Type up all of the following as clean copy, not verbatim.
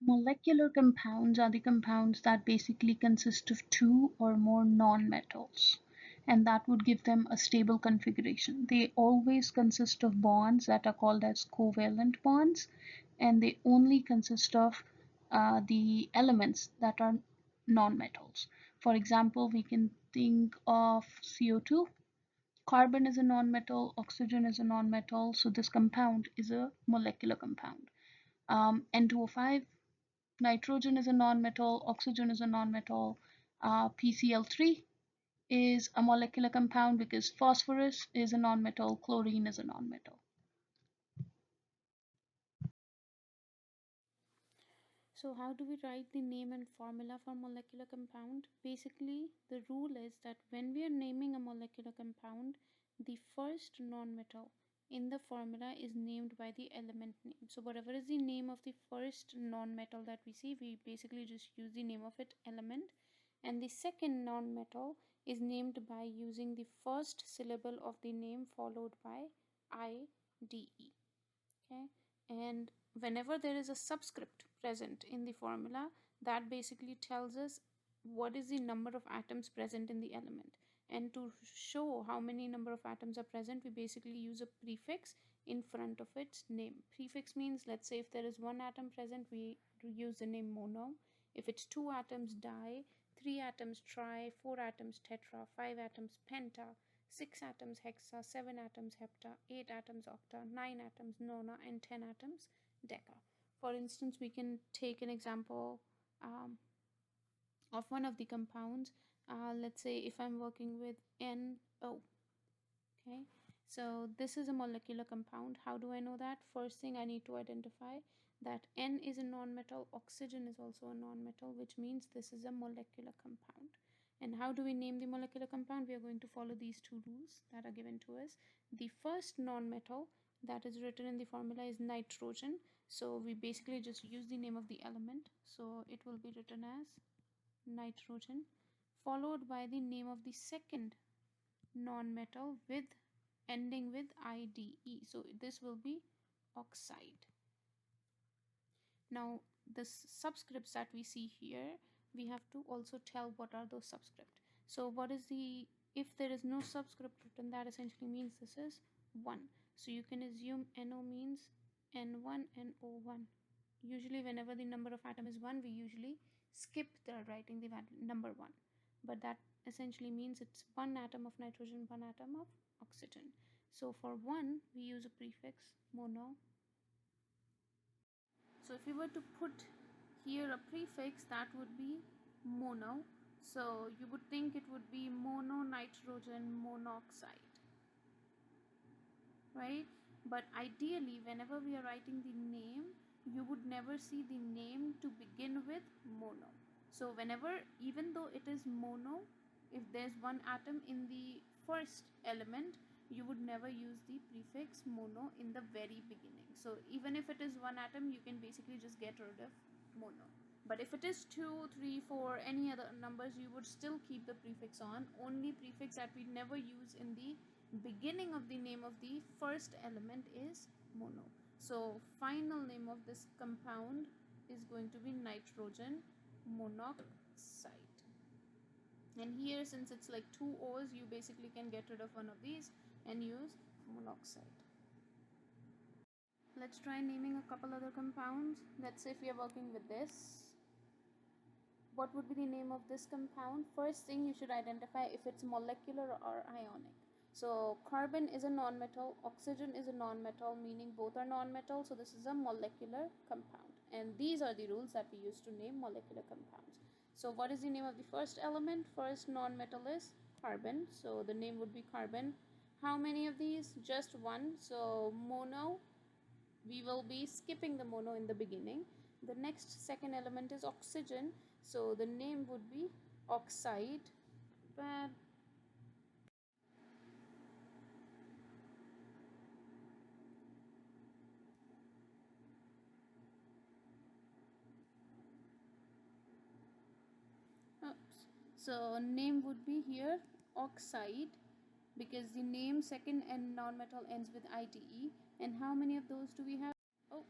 Molecular compounds are the compounds that basically consist of two or more nonmetals, and that would give them a stable configuration. They always consist of bonds that are called as covalent bonds, and they only consist of the elements that are nonmetals. For example, we can think of CO2. Carbon is a nonmetal, oxygen is a nonmetal, so this compound is a molecular compound. N2O5, nitrogen is a nonmetal, oxygen is a nonmetal, PCl3 is a molecular compound because phosphorus is a nonmetal, chlorine is a nonmetal. So how do we write the name and formula for molecular compound? Basically, the rule is that when we are naming a molecular compound, the first nonmetal in the formula is named by the element name. So whatever is the name of the first nonmetal that we see, we basically just use the name of it element. And the second nonmetal is named by using the first syllable of the name followed by IDE. Okay, and whenever there is a subscript present in the formula, that basically tells us what is the number of atoms present in the element. And to show how many number of atoms are present, we basically use a prefix in front of its name. Prefix means, let's say if there is one atom present, we use the name mono. If it's two atoms, di, three atoms, tri, four atoms, tetra, five atoms, penta, 6 atoms hexa, 7 atoms hepta, 8 atoms octa, 9 atoms nona, and 10 atoms deca. For instance, we can take an example of one of the compounds. Let's say if I'm working with NO. Okay, so this is a molecular compound. How do I know that? First thing, I need to identify that N is a nonmetal, oxygen is also a nonmetal, which means this is a molecular compound. And how do we name the molecular compound? We are going to follow these two rules that are given to us. The first nonmetal that is written in the formula is nitrogen. So we basically just use the name of the element. So it will be written as nitrogen, followed by the name of the second non-metal with ending with IDE. So this will be oxide. Now the subscripts that we see here, we have to also tell what are those subscripts. So what is the, if there is no subscript written, that essentially means this is 1. So you can assume NO means N1 and O1. Usually whenever the number of atom is 1, we usually skip the writing the number 1. But that essentially means it's one atom of nitrogen, one atom of oxygen. So for 1, we use a prefix mono. So if we were to put here a prefix, that would be mono. So you would think it would be mononitrogen monoxide, right? But ideally, whenever we are writing the name, you would never see the name to begin with mono. So whenever, even though it is mono, if there's one atom in the first element, you would never use the prefix mono in the very beginning. So even if it is one atom, you can basically just get rid of mono. But if it is 2, 3, 4, any other numbers, you would still keep the prefix on. Only prefix that we never use in the beginning of the name of the first element is mono. So final name of this compound is going to be nitrogen monoxide. And here, since it's like two O's, you basically can get rid of one of these and use monoxide. Let's try naming a couple other compounds. Let's say if we are working with this, what would be the name of this compound? First thing, you should identify if it's molecular or ionic. So carbon is a nonmetal, oxygen is a nonmetal, meaning both are nonmetal, so this is a molecular compound. And these are the rules that we use to name molecular compounds. So what is the name of the first element? First nonmetal is carbon, so the name would be carbon. How many of these? Just one. So mono, we will be skipping the mono in the beginning. The next second element is oxygen, so the name would be oxide. But oops. So name would be here oxide, because the name second and non-metal ends with ITE. And how many of those do we have? Oh,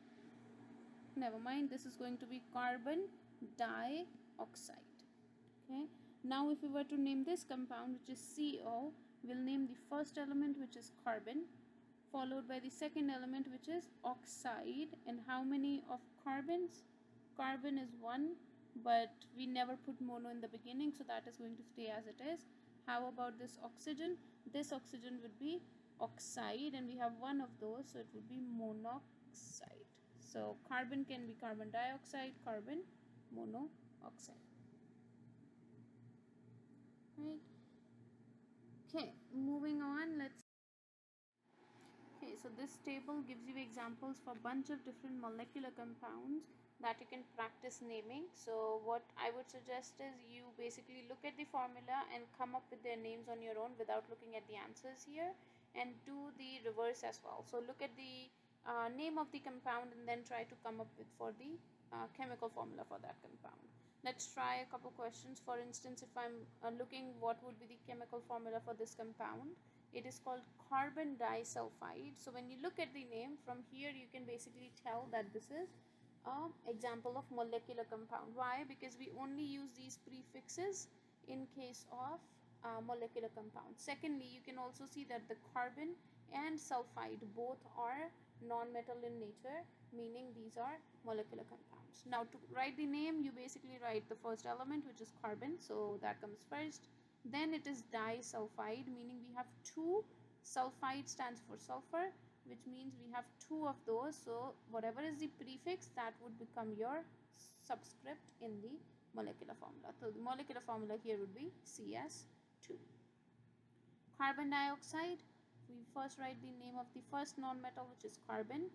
never mind, this is going to be carbon dioxide. Okay, now if we were to name this compound, which is CO, we'll name the first element, which is carbon, followed by the second element, which is oxide. And how many of carbons? Carbon is 1, but we never put mono in the beginning, so that is going to stay as it is. How about this oxygen? This oxygen would be oxide, and we have one of those, so it would be monoxide. So carbon can be carbon dioxide, carbon monoxide. Right. Okay, moving on, let's. Okay, so this table gives you examples for a bunch of different molecular compounds that you can practice naming. So what I would suggest is you basically look at the formula and come up with their names on your own without looking at the answers here, and do the reverse as well. So look at the name of the compound and then try to come up with for the chemical formula for that compound. Let's try a couple questions. For instance, if I'm looking what would be the chemical formula for this compound, it is called carbon disulfide. So when you look at the name from here, you can basically tell that this is an example of molecular compound. Why? Because we only use these prefixes in case of molecular compounds. Secondly, you can also see that the carbon and sulfide both are non-metal in nature, meaning these are molecular compounds. Now to write the name, you basically write the first element, which is carbon, so that comes first. Then it is disulfide, meaning we have two. Sulfide stands for sulfur, which means we have two of those, so whatever is the prefix, that would become your subscript in the molecular formula. So the molecular formula here would be CS2. Carbon dioxide, we first write the name of the first non-metal, which is carbon.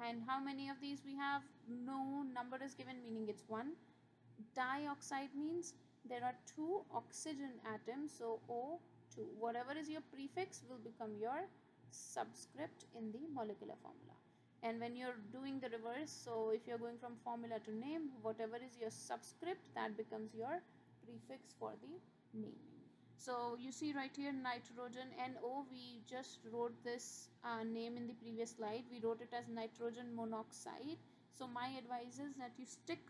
And how many of these we have? No number is given, meaning it's 1. Dioxide means there are 2 oxygen atoms, so O2. Whatever is your prefix will become your subscript in the molecular formula. And when you're doing the reverse, so if you're going from formula to name, whatever is your subscript, that becomes your prefix for the naming. So you see right here, nitrogen, NO, we just wrote this name in the previous slide. We wrote it as nitrogen monoxide. So my advice is that you stick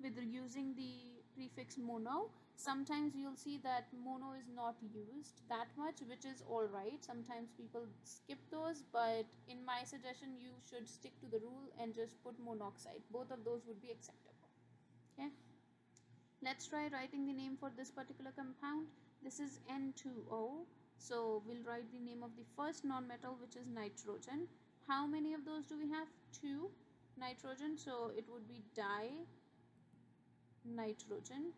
with using the prefix mono. Sometimes you'll see that mono is not used that much, which is all right. Sometimes people skip those, but in my suggestion, you should stick to the rule and just put monoxide. Both of those would be acceptable. Okay. Let's try writing the name for this particular compound. This is N2O. So we'll write the name of the first non-metal, which is nitrogen. How many of those do we have? 2 nitrogen. So it would be dinitrogen.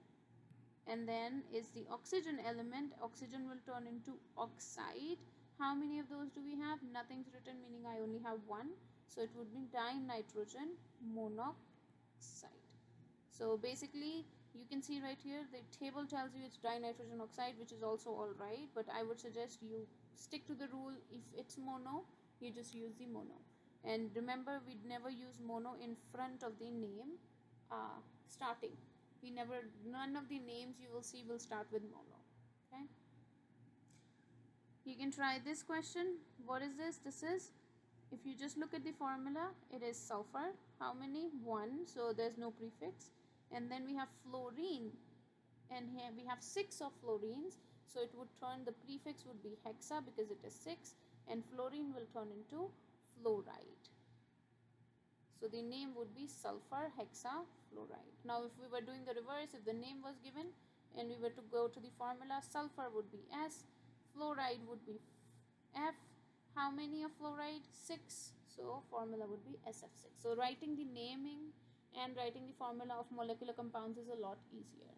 And then is the oxygen element. Oxygen will turn into oxide. How many of those do we have? Nothing's written, meaning I only have 1. So it would be dinitrogen monoxide. So basically, you can see right here, the table tells you it's dinitrogen oxide, which is also all right, but I would suggest you stick to the rule. If it's mono, you just use the mono. And remember, we'd never use mono in front of the name starting. None of the names you will see will start with mono. Okay. You can try this question. What is this? This is, if you just look at the formula, it is sulfur. How many? 1. So there's no prefix. And then we have fluorine, and here we have 6 of fluorines, so it would turn, the prefix would be hexa because it is 6, and fluorine will turn into fluoride. So the name would be sulfur hexafluoride. Now if we were doing the reverse, if the name was given and we were to go to the formula, sulfur would be S, fluoride would be F. How many of fluoride? 6. So formula would be SF6. So writing the naming and writing the formula of molecular compounds is a lot easier.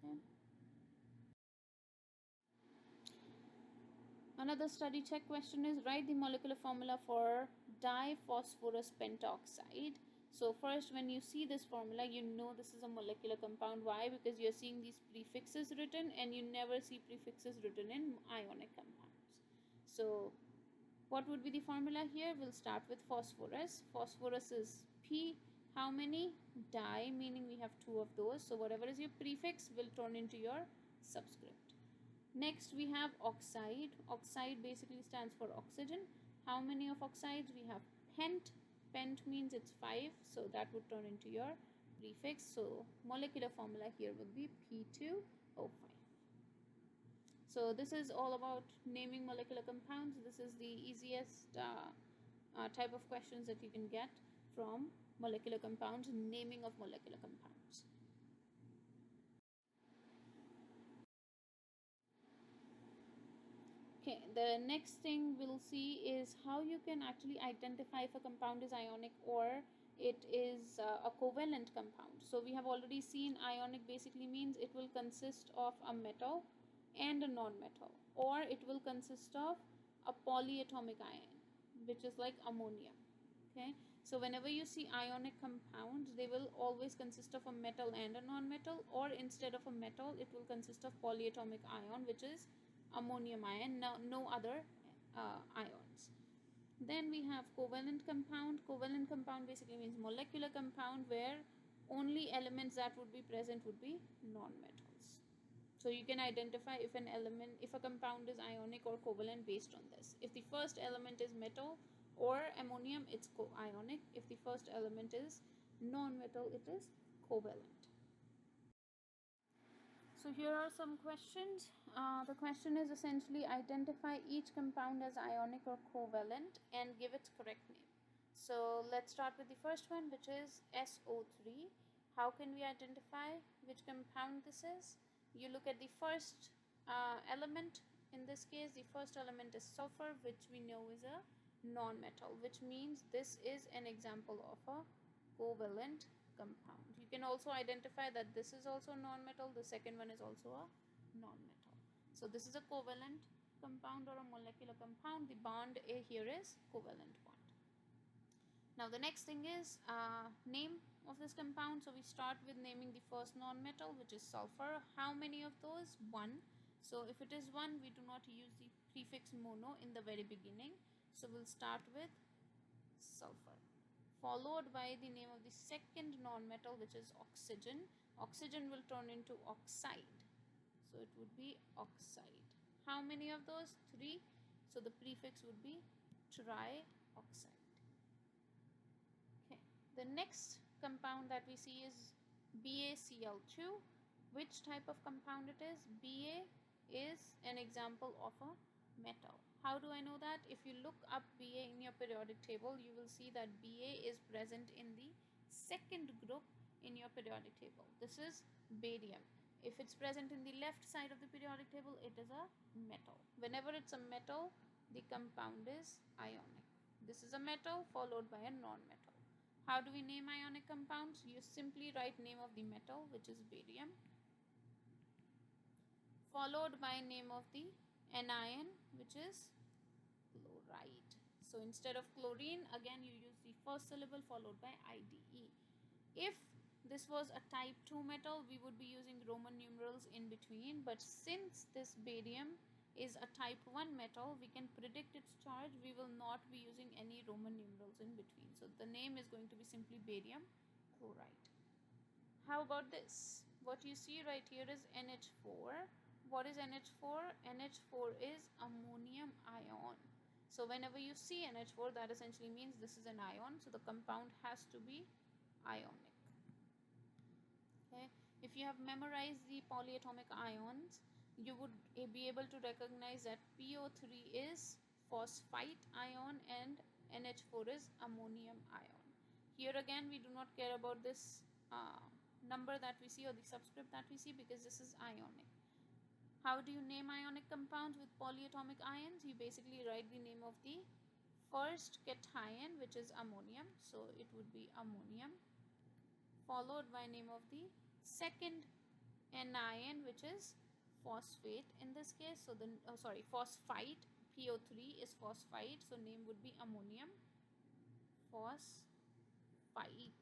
Okay. Another study check question is, write the molecular formula for diphosphorus pentoxide. So first, when you see this formula, you know this is a molecular compound. Why? Because you're seeing these prefixes written, and you never see prefixes written in ionic compounds. So what would be the formula here? We'll start with phosphorus. Phosphorus is P. How many? Di, meaning we have 2 of those. So whatever is your prefix will turn into your subscript. Next we have oxide. Oxide basically stands for oxygen. How many of oxides? We have pent. Pent means it's 5, so that would turn into your prefix. So molecular formula here would be P2O5. So this is all about naming molecular compounds. This is the easiest type of questions that you can get from molecular compounds, naming of molecular compounds. Okay, the next thing we'll see is how you can actually identify if a compound is ionic or it is a covalent compound. So we have already seen ionic basically means it will consist of a metal and a non-metal, or it will consist of a polyatomic ion, which is like ammonium. Okay, so whenever you see ionic compounds, they will always consist of a metal and a non-metal, or instead of a metal, it will consist of polyatomic ion, which is ammonium ion, no other ions. Then we have covalent compound. Covalent compound basically means molecular compound where only elements that would be present would be non-metals. So you can identify if if a compound is ionic or covalent based on this. If the first element is metal or ammonium, it's ionic. If the first element is non-metal, it is covalent. So here are some questions. The question is essentially identify each compound as ionic or covalent and give its correct name. So let's start with the first one, which is SO3. How can we identify which compound this is? You look at the first element. In this case, the first element is sulfur, which we know is a non-metal, which means this is an example of a covalent compound. You can also identify that this is also non-metal, the second one is also a non-metal. So this is a covalent compound or a molecular compound. The bond A here is covalent bond. Now the next thing is name of this compound. So we start with naming the first non-metal, which is sulfur. How many of those? 1. So if it is 1, we do not use the prefix mono in the very beginning. So we'll start with sulfur, followed by the name of the second non-metal, which is oxygen. Oxygen will turn into oxide, so it would be oxide. How many of those? 3. So the prefix would be trioxide. Okay, the next compound that we see is BaCl2. Which type of compound it is? Ba is an example of a metal. How do I know that? If you look up Ba in your periodic table, you will see that Ba is present in the second group in your periodic table. This is barium. If it's present in the left side of the periodic table, it is a metal. Whenever it's a metal, the compound is ionic. This is a metal followed by a non-metal. How do we name ionic compounds? You simply write name of the metal, which is barium, followed by name of the anion, which is chloride. So instead of chlorine, again you use the first syllable followed by IDE. If this was a type 2 metal, we would be using Roman numerals in between, but since this barium is a type 1 metal, we can predict its charge. We will not be using any Roman numerals in between. So the name is going to be simply barium chloride. How about this? What you see right here is NH4. What is NH4? NH4 is ammonium ion. So whenever you see NH4, that essentially means this is an ion. So the compound has to be ionic. Okay. If you have memorized the polyatomic ions, you would be able to recognize that PO3 is phosphite ion and NH4 is ammonium ion. Here again, we do not care about this number that we see or the subscript that we see because this is ionic. How do you name ionic compounds with polyatomic ions? You basically write the name of the first cation, which is ammonium. So it would be ammonium, followed by name of the second anion, which is phosphate in this case. So the phosphite, PO3 is phosphite, so name would be ammonium phosphite.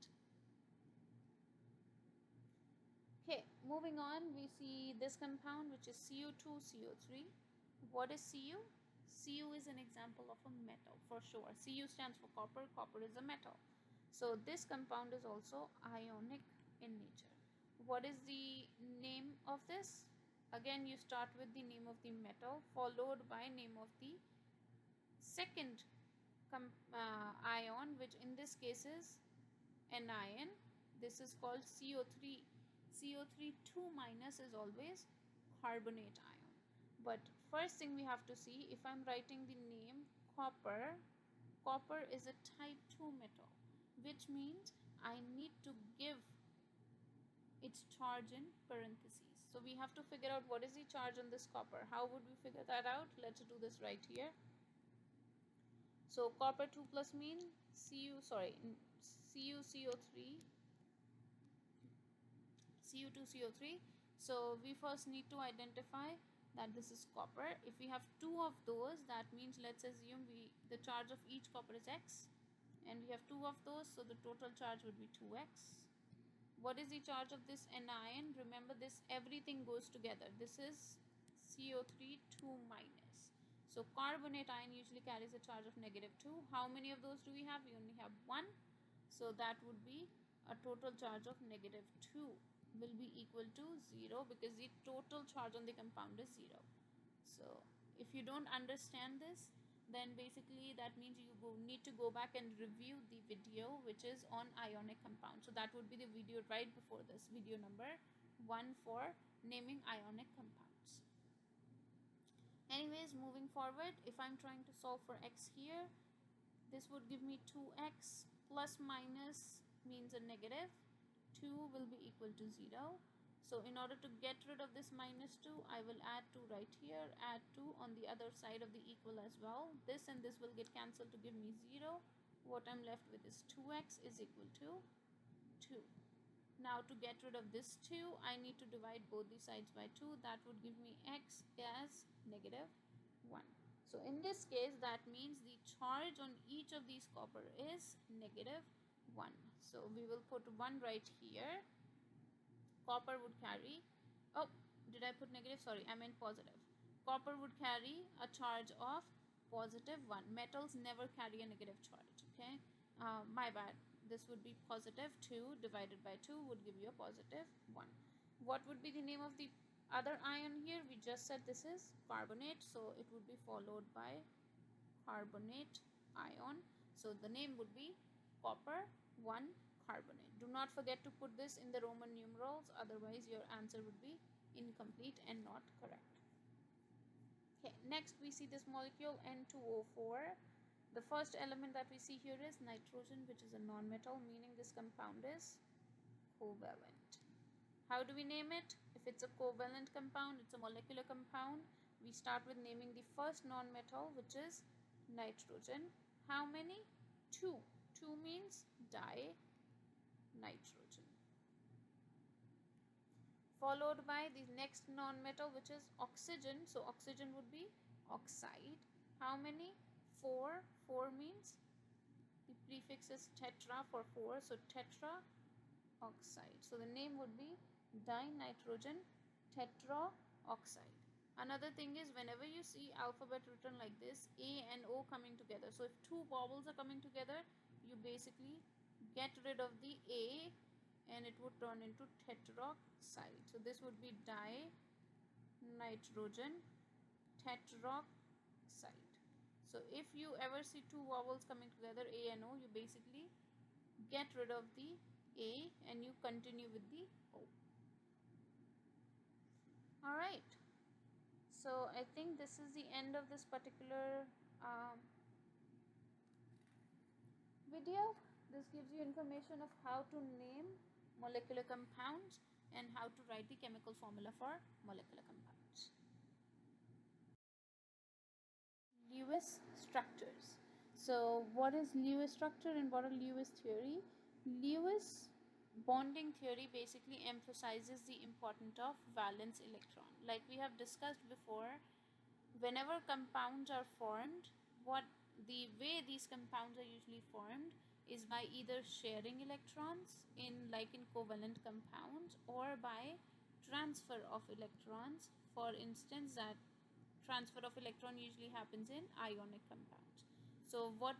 Okay, moving on, we see this compound, which is Cu2CO3. What is Cu? Cu is an example of a metal for sure. Cu stands for copper. Copper is a metal. So this compound is also ionic in nature. What is the name of this? Again, you start with the name of the metal followed by name of the second ion, which in this case is anion. This is called CO3. CO3 2 minus is always carbonate ion. But first thing we have to see, if I'm writing the name copper, copper is a type 2 metal, which means I need to give its charge in parentheses. So we have to figure out what is the charge on this copper. How would we figure that out? Let's do this right here. So copper 2 plus mean CuCO3, Cu2CO3. So we first need to identify that this is copper. If we have two of those, that means let's assume the charge of each copper is X, and we have two of those, so the total charge would be 2x. What is the charge of this anion? Remember this, everything goes together. This is CO3 2 minus. So carbonate ion usually carries a charge of -2. How many of those do we have? We only have one. So that would be a total charge of -2 will be equal to 0, because the total charge on the compound is 0. So if you don't understand this, then basically that means you need to go back and review the video which is on ionic compound. So that would be the video right before this, video number 1 for naming ionic compounds. Anyways, moving forward, if I'm trying to solve for x here, this would give me 2x plus minus means a negative. 2 will be equal to 0. So in order to get rid of this -2, I will add 2 right here, add 2 on the other side of the equal as well. This and this will get cancelled to give me 0. What I'm left with is 2x is equal to 2. Now to get rid of this 2, I need to divide both the sides by 2. That would give me x as -1. So in this case, that means the charge on each of these copper is -1. So we will put 1 right here. Copper would carry, oh, did I put negative? Sorry, I meant positive. Copper would carry a charge of +1. Metals never carry a negative charge, okay? My bad. This would be +2 divided by 2 would give you a +1. What would be the name of the other ion here? We just said this is carbonate, so it would be followed by carbonate ion. So the name would be copper 1 carbonate. Do not forget to put this in the Roman numerals, otherwise your answer would be incomplete and not correct. Okay, next we see this molecule N2O4. The first element that we see here is nitrogen, which is a non-metal, meaning this compound is covalent. How do we name it? If it's a covalent compound, it's a molecular compound, we start with naming the first non-metal, which is nitrogen. How many? 2. 2 means di-nitrogen. Followed by the next non-metal, which is oxygen. So oxygen would be oxide. How many? 4. 4 means the prefix is tetra for 4, so tetraoxide. So the name would be dinitrogen tetraoxide. Another thing is, whenever you see alphabet written like this, A and O coming together, so if two vowels are coming together, you basically get rid of the A and it would turn into tetroxide. So this would be dinitrogen tetroxide. So if you ever see two vowels coming together, A and O, you basically get rid of the A and you continue with the O. Alright, so I think this is the end of this particular video. This gives you information of how to name molecular compounds and how to write the chemical formula for molecular compounds. Lewis structures. So what is Lewis structure and what are Lewis theory? Lewis bonding theory basically emphasizes the importance of valence electron. Like we have discussed before, whenever compounds are formed, the way these compounds are usually formed is by either sharing electrons in covalent compounds, or by transfer of electrons. For instance, that transfer of electron usually happens in ionic compounds. So what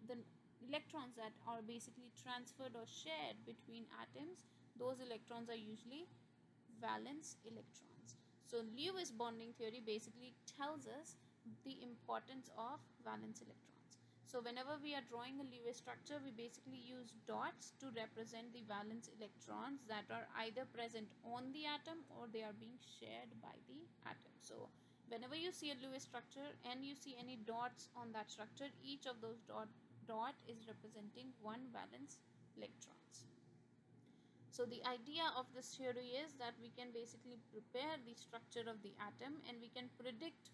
the electrons that are basically transferred or shared between atoms, those electrons are usually valence electrons. So Lewis bonding theory basically tells us the importance of valence electrons. So whenever we are drawing a Lewis structure, we basically use dots to represent the valence electrons that are either present on the atom or they are being shared by the atom. So whenever you see a Lewis structure and you see any dots on that structure, each of those dot is representing one valence electrons. So the idea of this theory is that we can basically prepare the structure of the atom and we can predict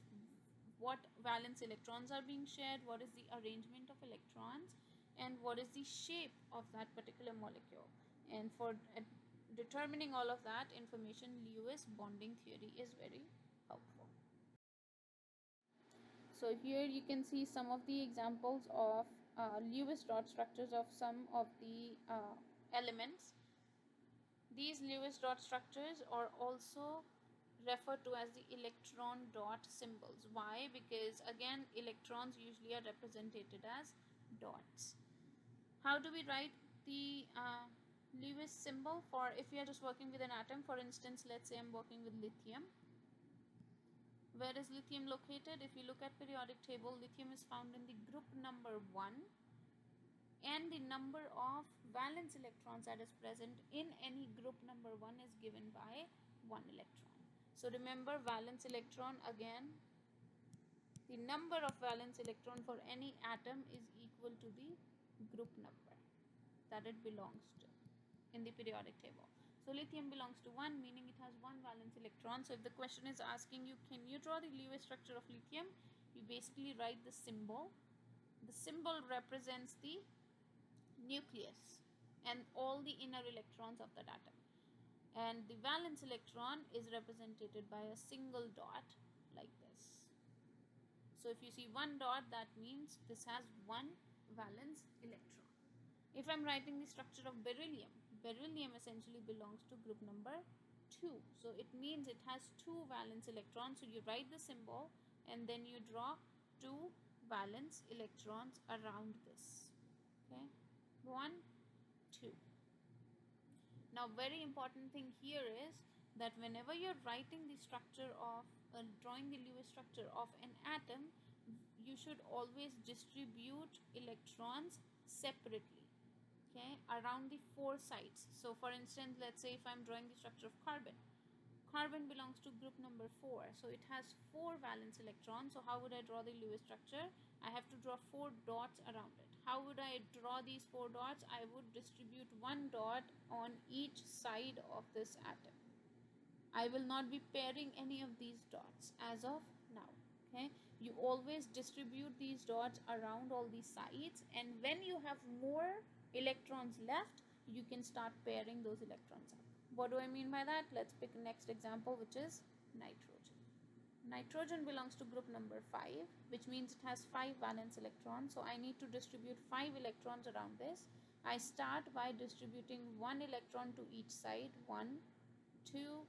what valence electrons are being shared, what is the arrangement of electrons, and what is the shape of that particular molecule. And for determining all of that information, Lewis bonding theory is very helpful. So here you can see some of the examples of Lewis dot structures of some of the elements. These Lewis dot structures are also referred to as the electron dot symbols. Why? Because again, electrons usually are represented as dots. How do we write the Lewis symbol for if we are just working with an atom? For instance, let's say I'm working with lithium. Where is lithium located? If you look at periodic table, lithium is found in the group number 1, and the number of valence electrons that is present in any group number 1 is given by 1 electron. So remember, valence electron, again, the number of valence electron for any atom is equal to the group number that it belongs to in the periodic table. So lithium belongs to 1, meaning it has 1 valence electron. So if the question is asking you, can you draw the Lewis structure of lithium? You basically write the symbol. The symbol represents the nucleus and all the inner electrons of that atom. And the valence electron is represented by a single dot like this. So if you see one dot, that means this has one valence electron. If I'm writing the structure of beryllium, beryllium essentially belongs to group number 2. So it means it has 2 valence electrons. So you write the symbol and then you draw 2 valence electrons around this. Okay, 1, 2. Now very important thing here is that whenever you're writing the structure of drawing the Lewis structure of an atom, you should always distribute electrons separately, okay, around the 4 sides. So for instance, let's say if I'm drawing the structure of carbon, carbon belongs to group number 4, so it has 4 valence electrons. So how would I draw the Lewis structure? I have to draw 4 dots around it. How would I draw these 4 dots? I would distribute 1 dot on each side of this atom. I will not be pairing any of these dots as of now. Okay, you always distribute these dots around all these sides, and when you have more electrons left, you can start pairing those electrons up. What do I mean by that? Let's pick the next example, which is nitrogen. Nitrogen belongs to group number 5, which means it has 5 valence electrons. So I need to distribute 5 electrons around this. I start by distributing 1 electron to each side. 1, 2,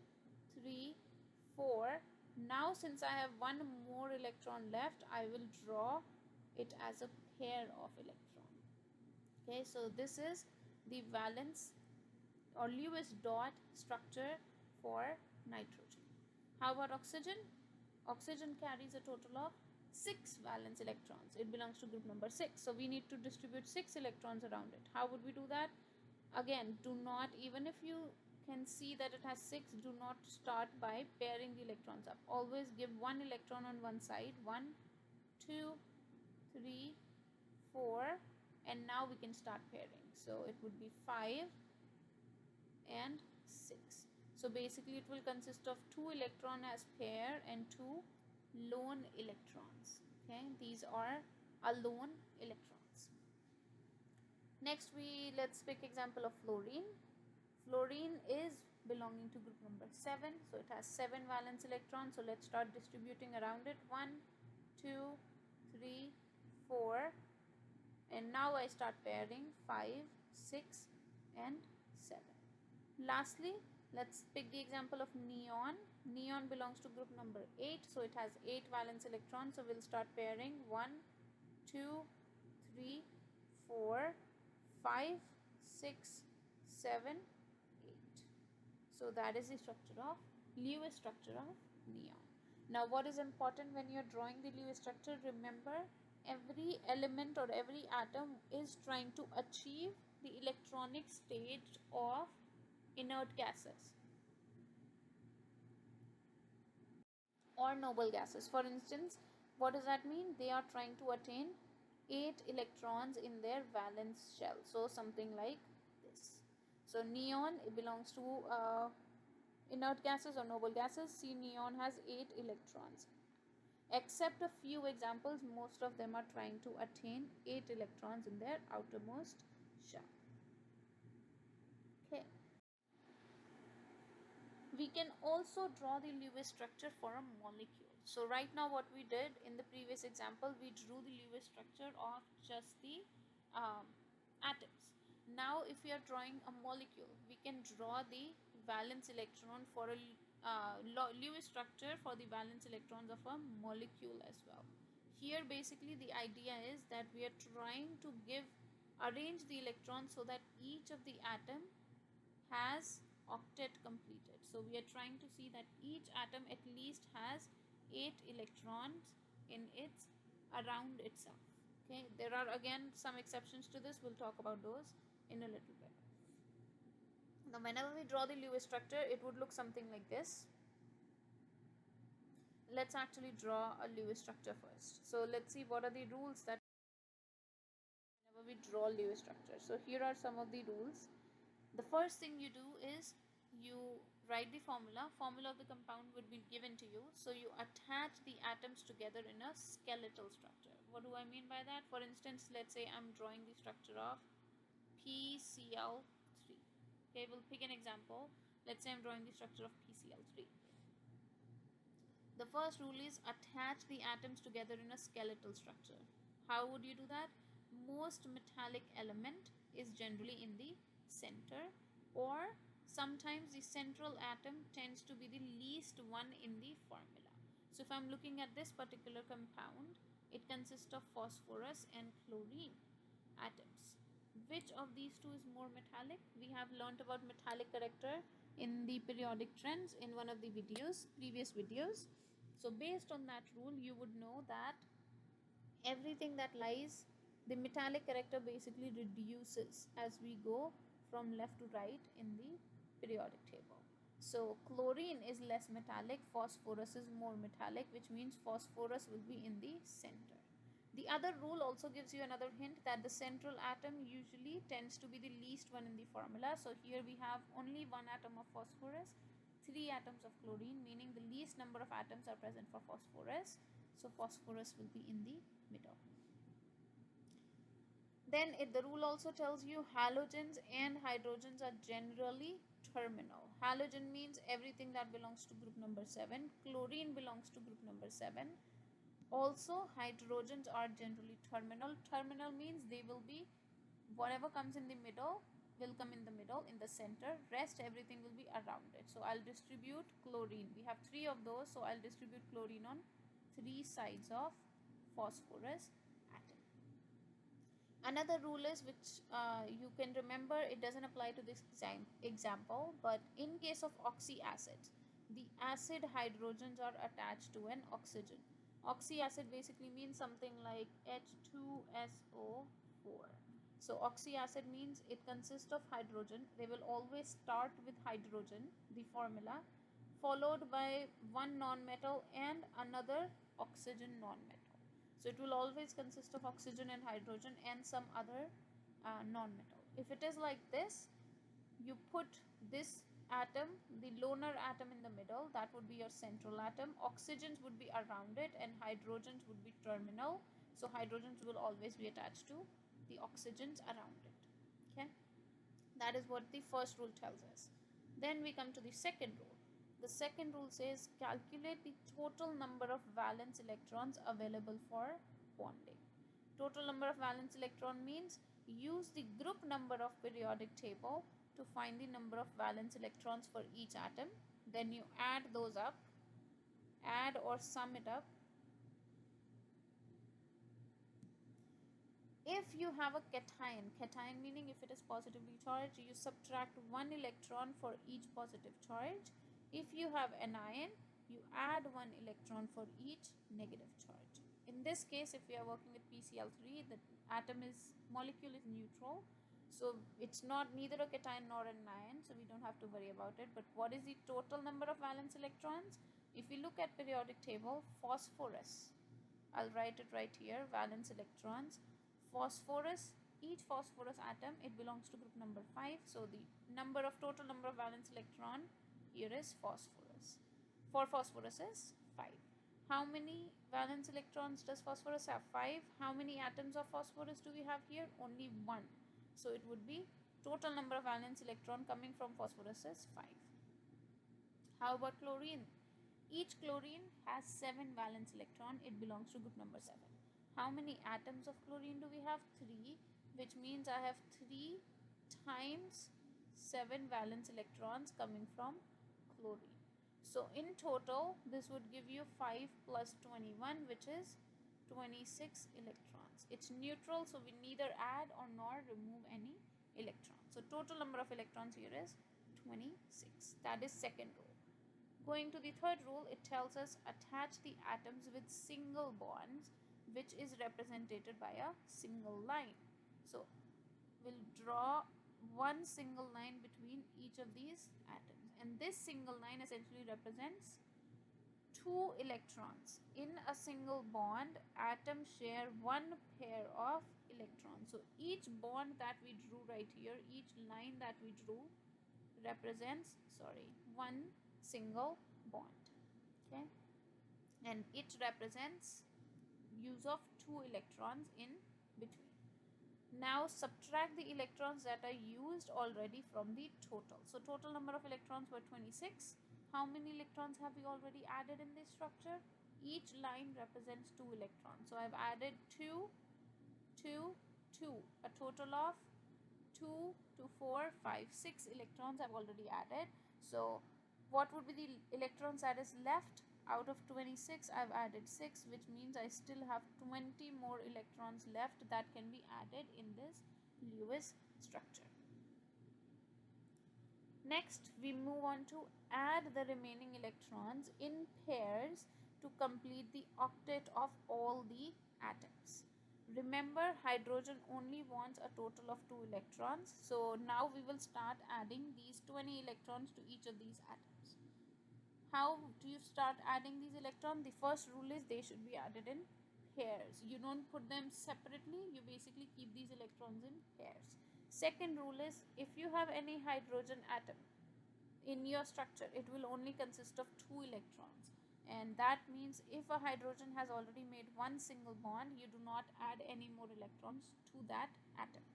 3, 4. Now since I have 1 more electron left, I will draw it as a pair of electron. Okay, so this is the valence or Lewis dot structure for nitrogen. How about oxygen? Oxygen carries a total of 6 valence electrons. It belongs to group number 6. So we need to distribute 6 electrons around it. How would we do that? Again, do not, even if you can see that it has 6, do not start by pairing the electrons up. Always give 1 electron on one side. 1, 2, 3, 4, and now we can start pairing. So it would be 5 and 6. So basically it will consist of 2 electron as pair and 2 lone electrons. Okay, these are alone electrons. Next, let's pick example of fluorine. Fluorine is belonging to group number 7, so it has 7 valence electrons. So let's start distributing around it. 1, 2, 3, 4, and now I start pairing 5, 6, and 7. Lastly, let's pick the example of neon. Neon belongs to group number 8, so it has 8 valence electrons. So we'll start pairing 1, 2, 3, 4, 5, 6, 7, 8. So that is the structure of Lewis structure of neon. Now what is important when you're drawing the Lewis structure? Remember, every element or every atom is trying to achieve the electronic state of inert gases or noble gases. For instance, what does that mean? They are trying to attain 8 electrons in their valence shell. So something like this. So neon, it belongs to inert gases or noble gases. See, neon has 8 electrons. Except a few examples, most of them are trying to attain 8 electrons in their outermost shell. Okay. We can also draw the Lewis structure for a molecule. So right now what we did in the previous example, we drew the Lewis structure of just the atoms. Now if we are drawing a molecule, we can draw the valence electron for a Lewis structure for the valence electrons of a molecule as well. Here basically the idea is that we are trying to arrange the electrons so that each of the atom has octet completed. So we are trying to see that each atom at least has 8 electrons in its around itself. Okay, there are again some exceptions to this. We'll talk about those in a little bit. Now whenever we draw the Lewis structure, it would look something like this. Let's actually draw a Lewis structure first. So let's see what are the rules that whenever we draw Lewis structure. So here are some of the rules. The first thing you do is you write the formula. Formula of the compound would be given to you. So you attach the atoms together in a skeletal structure. What do I mean by that? For instance, let's say I'm drawing the structure of PCl3. Okay, we'll pick an example. Let's say I'm drawing the structure of PCl3. The first rule is attach the atoms together in a skeletal structure. How would you do that? Most metallic element is generally in the center, or sometimes the central atom tends to be the least one in the formula. So if I'm looking at this particular compound, it consists of phosphorus and chlorine atoms. Which of these two is more metallic? We have learnt about metallic character in the periodic trends in one of the previous videos. So based on that rule, you would know that everything that lies, the metallic character basically reduces as we go from left to right in the periodic table. So chlorine is less metallic, phosphorus is more metallic, which means phosphorus will be in the center. The other rule also gives you another hint that the central atom usually tends to be the least one in the formula. So here we have only one atom of phosphorus, 3 atoms of chlorine, meaning the least number of atoms are present for phosphorus. So phosphorus will be in the middle. Then the rule also tells you halogens and hydrogens are generally terminal. Halogen means everything that belongs to group number 7. Chlorine belongs to group number 7. Also, hydrogens are generally terminal. Terminal means they will be, whatever comes in the middle will come in the middle, in the center. Rest, everything will be around it. So I'll distribute chlorine. We have 3 of those, so I'll distribute chlorine on 3 sides of phosphorus atom. Another rule is, which you can remember, it doesn't apply to this example, but in case of oxyacids, the acid hydrogens are attached to an oxygen. Oxyacid basically means something like H2SO4. So oxyacid means it consists of hydrogen. They will always start with hydrogen, the formula, followed by one non-metal and another oxygen non-metal. So it will always consist of oxygen and hydrogen and some other non-metal. If it is like this, you put this atom, the loner atom, in the middle. That would be your central atom. Oxygens would be around it and hydrogens would be terminal. So hydrogens will always be attached to the oxygens around it. Okay, that is what the first rule tells us. Then we come to the second rule. The second rule says calculate the total number of valence electrons available for bonding. Total number of valence electron means use the group number of periodic table to find the number of valence electrons for each atom. Then you add those up, add or sum it up. If you have a cation meaning if it is positively charged, you subtract 1 electron for each positive charge. If you have anion, you add 1 electron for each negative charge. In this case, if we are working with PCl3, the molecule is neutral, so it's not neither a cation nor an anion, so we don't have to worry about it. But what is the total number of valence electrons? If we look at periodic table, phosphorus, I'll write it right here, valence electrons. Phosphorus, each phosphorus atom, it belongs to group number 5. So the total number of valence electron here is phosphorus. For phosphorus is 5. How many valence electrons does phosphorus have? 5. How many atoms of phosphorus do we have here? Only 1. So it would be total number of valence electron coming from phosphorus is 5. How about chlorine? Each chlorine has 7 valence electron. It belongs to group number 7. How many atoms of chlorine do we have? 3, which means I have 3 times 7 valence electrons coming from chlorine. So in total, this would give you 5 plus 21, which is 26 electrons. It's neutral, so we neither add or nor remove any electrons. So total number of electrons here is 26. That is second rule. Going to the third rule, it tells us attach the atoms with single bonds, which is represented by a single line. So we'll draw one single line between each of these atoms, and this single line essentially represents 2 electrons. In a single bond, atoms share one pair of electrons. So each bond that we drew right here, each line that we drew represents, one single bond. Okay, and it represents use of 2 electrons in between. Now subtract the electrons that are used already from the total. So total number of electrons were 26. How many electrons have we already added in this structure? Each line represents 2 electrons. So I've added 2, 2, 2. A total of 2, 2, 4, 5, 6 electrons I've already added. So what would be the electrons that is left? Out of 26, I've added 6, which means I still have 20 more electrons left that can be added in this Lewis structure. Next, we move on to add the remaining electrons in pairs to complete the octet of all the atoms. Remember, hydrogen only wants a total of 2 electrons. So now we will start adding these 20 electrons to each of these atoms. How do you start adding these electrons? The first rule is they should be added in pairs. You don't put them separately. You basically keep these electrons in pairs. Second rule is if you have any hydrogen atom in your structure, it will only consist of 2 electrons. And that means if a hydrogen has already made one single bond, you do not add any more electrons to that atom.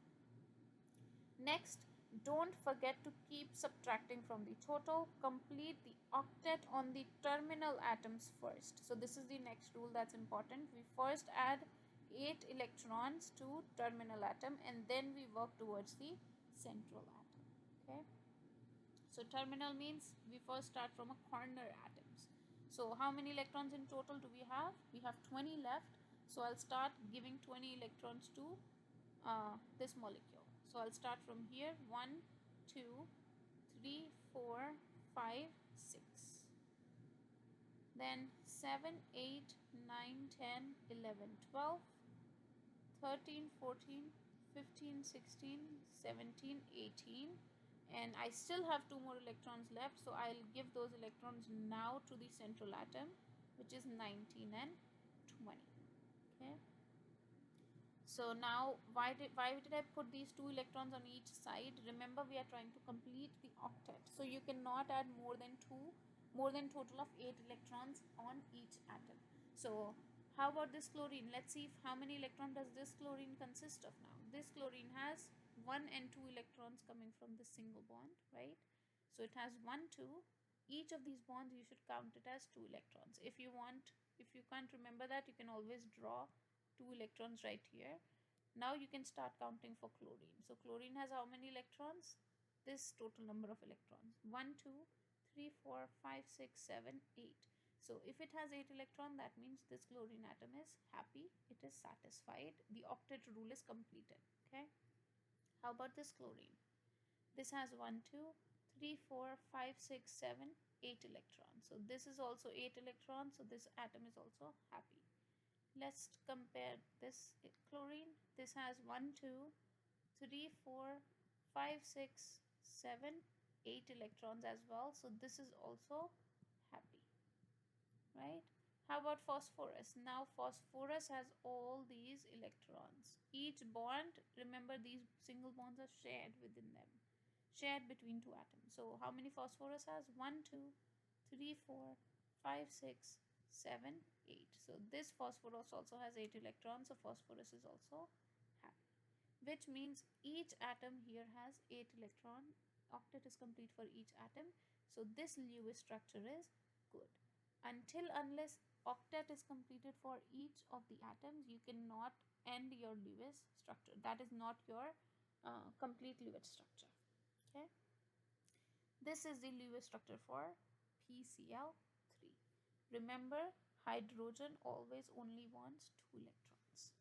Next, don't forget to keep subtracting from the total. Complete the octet on the terminal atoms first. So this is the next rule that's important. We first add 8 electrons to terminal atom and then we work towards the central atom. Okay. So terminal means we first start from a corner atoms. So how many electrons in total do we have? We have 20 left. So I'll start giving 20 electrons to this molecule. So I'll start from here. 1, 2, 3, 4, 5, 6. Then 7, 8, 9, 10, 11, 12, 13, 14, 15, 16, 17, 18. And I still have 2 more electrons left. So I'll give those electrons now to the central atom, which is 19 and 20. Okay. So now why did I put these 2 electrons on each side? Remember, we are trying to complete the octet. So you cannot add more than total of 8 electrons on each atom. So how about this chlorine? Let's see how many electrons does this chlorine consist of now. This chlorine has 1 and 2 electrons coming from this single bond, right? So it has 1, 2. Each of these bonds you should count it as 2 electrons. If you can't remember that, you can always draw 2 electrons right here. Now you can start counting for chlorine. So chlorine has how many electrons? This total number of electrons. 1, 2, 3, 4, 5, 6, 7, 8. So if it has 8 electrons, that means this chlorine atom is happy. It is satisfied. The octet rule is completed. Okay. How about this chlorine? This has 1, 2, 3, 4, 5, 6, 7, 8 electrons. So this is also 8 electrons. So this atom is also happy. Let's compare this chlorine. This has 1, 2, 3, 4, 5, 6, 7, 8 electrons as well. So this is also happy, right? How about phosphorus? Now phosphorus has all these electrons. Each bond, remember these single bonds are shared within them, shared between two atoms. So how many phosphorus has? 1, 2, 3, 4, 5, 6, 7, 8. So this phosphorus also has 8 electrons. So phosphorus is also happy, which means each atom here has 8 electrons. Octet is complete for each atom. So this Lewis structure is good. Unless octet is completed for each of the atoms, you cannot end your Lewis structure. That is not your complete Lewis structure. Okay. This is the Lewis structure for PCl3. Remember, hydrogen always only wants 2 electrons.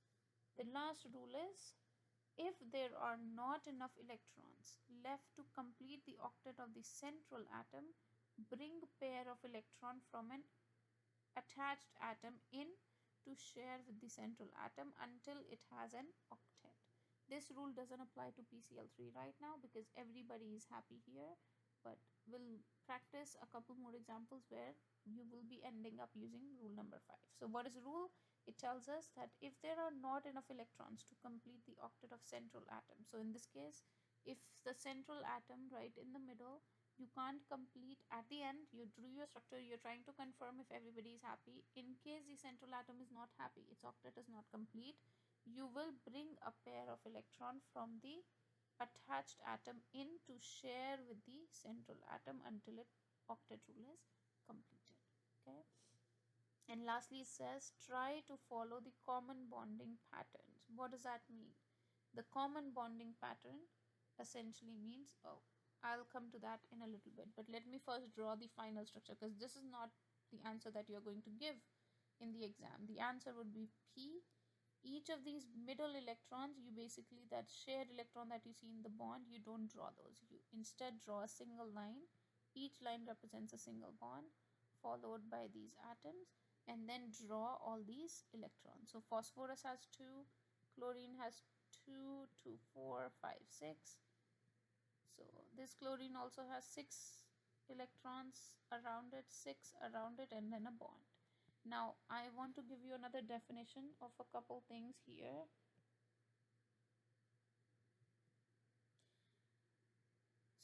The last rule is, if there are not enough electrons left to complete the octet of the central atom, bring pair of electron from an attached atom in to share with the central atom until it has an octet. This rule doesn't apply to PCl3 right now because everybody is happy here, but we'll practice a couple more examples where you will be ending up using rule number 5. So what is the rule? It tells us that if there are not enough electrons to complete the octet of central atom, so in this case, if the central atom right in the middle, you can't complete at the end, you drew your structure, you're trying to confirm if everybody is happy. In case the central atom is not happy, its octet is not complete, you will bring a pair of electron from the attached atom in to share with the central atom until its octet rule is completed. Okay. And lastly, it says try to follow the common bonding patterns. What does that mean? The common bonding pattern essentially means, oh, I'll come to that in a little bit, but let me first draw the final structure because this is not the answer that you're going to give in the exam. The answer would be P. Each of these middle electrons, you basically, that shared electron that you see in the bond, you don't draw those. You instead draw a single line. Each line represents a single bond followed by these atoms, and then draw all these electrons. So phosphorus has 2, chlorine has 2, 2, 4, 5, 6. So this chlorine also has 6 electrons around it, 6 around it, and then a bond. Now I want to give you another definition of a couple things here.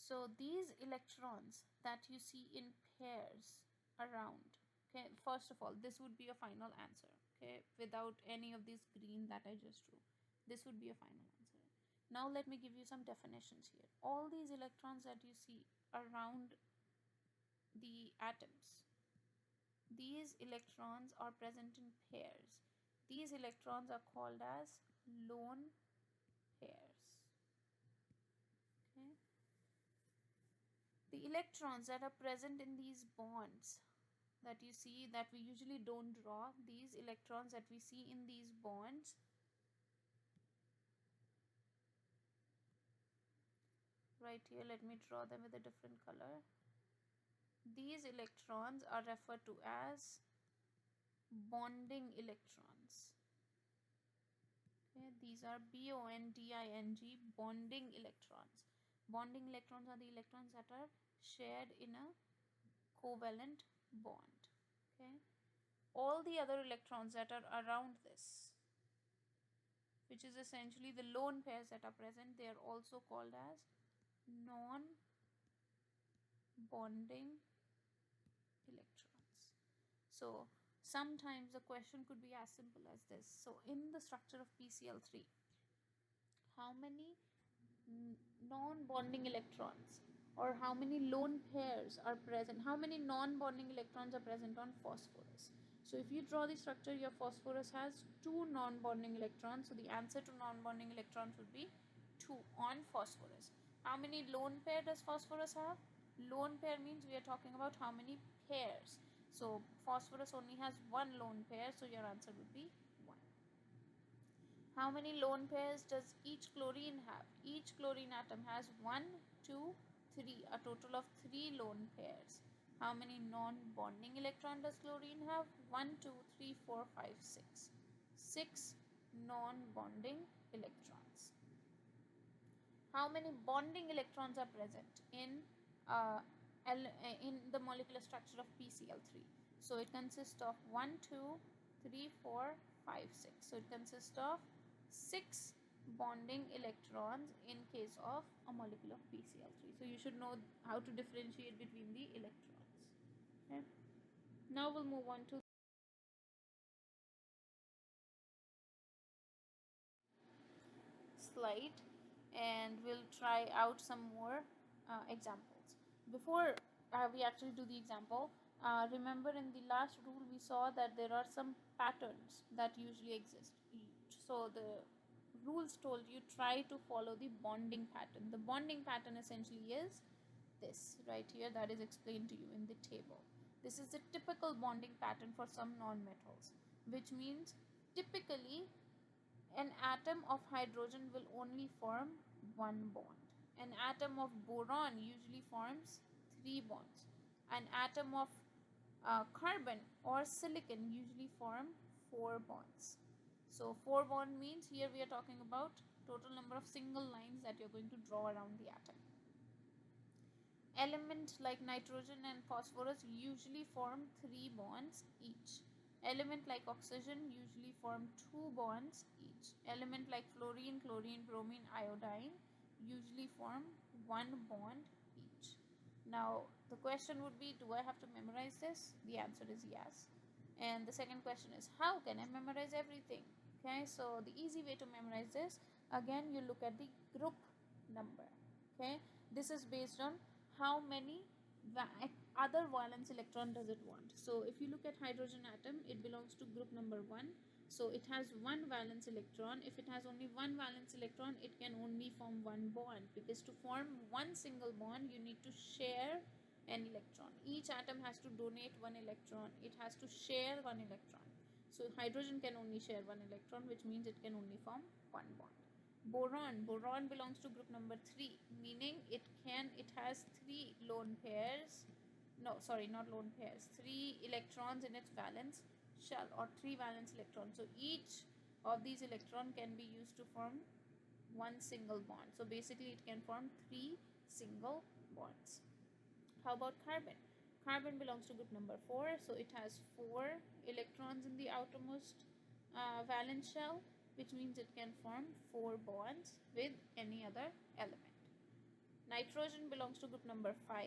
So these electrons that you see in pairs around, okay, first of all, this would be a final answer, okay, without any of this green that I just drew. This would be a final answer. Now let me give you some definitions here. All these electrons that you see around the atoms, these electrons are present in pairs. These electrons are called as lone pairs. Okay. The electrons that are present in these bonds that you see, that we usually don't draw, these electrons that we see in these bonds, right here, let me draw them with a different color. These electrons are referred to as bonding electrons. Okay, these are bonding, bonding electrons. Bonding electrons are the electrons that are shared in a covalent bond. Okay, all the other electrons that are around this, which is essentially the lone pairs that are present, they are also called as non-bonding electrons. So sometimes the question could be as simple as this. So in the structure of PCl3, how many non-bonding electrons or how many lone pairs are present, how many non-bonding electrons are present on phosphorus? So if you draw the structure, your phosphorus has 2 non-bonding electrons, so the answer to non-bonding electrons would be 2 on phosphorus. How many lone pair does phosphorus have? Lone pair means we are talking about how many pairs. So phosphorus only has 1 lone pair, so your answer would be 1. How many lone pairs does each chlorine have? Each chlorine atom has 1, 2, 3, a total of 3 lone pairs. How many non-bonding electrons does chlorine have? 1, 2, 3, 4, 5, 6. 6 non-bonding electrons. How many bonding electrons are present uh, in the molecular structure of PCl3? So it consists of 1, 2, 3, 4, 5, 6. So it consists of 6 bonding electrons in case of a molecule of PCl3. So you should know how to differentiate between the electrons. Okay. Now we'll move on to slide and we'll try out some more examples. Before we actually do the example, remember in the last rule we saw that there are some patterns that usually exist. So the rules told you try to follow the bonding pattern. The bonding pattern essentially is this right here that is explained to you in the table. This is the typical bonding pattern for some non-metals, which means typically an atom of hydrogen will only form one bond. An atom of boron usually forms three bonds. An atom of carbon or silicon usually form four bonds. So four bond means here we are talking about total number of single lines that you're going to draw around the atom. Elements like nitrogen and phosphorus usually form three bonds each. Element like oxygen usually form two bonds each. Element like fluorine, chlorine, bromine, iodine usually form one bond each. Now the question would be, do I have to memorize this? The answer is yes. And the second question is, how can I memorize everything? Okay, so the easy way to memorize this, again you look at the group number. Okay, this is based on how many other valence electron does it want. So if you look at hydrogen atom, it belongs to group number 1. So it has one valence electron. If it has only one valence electron, it can only form one bond, because to form one single bond you need to share an electron. Each atom has to donate one electron. It has to share one electron. So hydrogen can only share one electron, which means it can only form one bond. Boron belongs to group number 3, meaning it has three lone pairs. No, sorry, not lone pairs. Three electrons in its valence shell, or three valence electrons. So each of these electrons can be used to form one single bond. So basically it can form three single bonds. How about carbon? Carbon belongs to group number 4, so it has 4 electrons in the outermost valence shell, which means it can form 4 bonds with any other element. Nitrogen belongs to group number 5,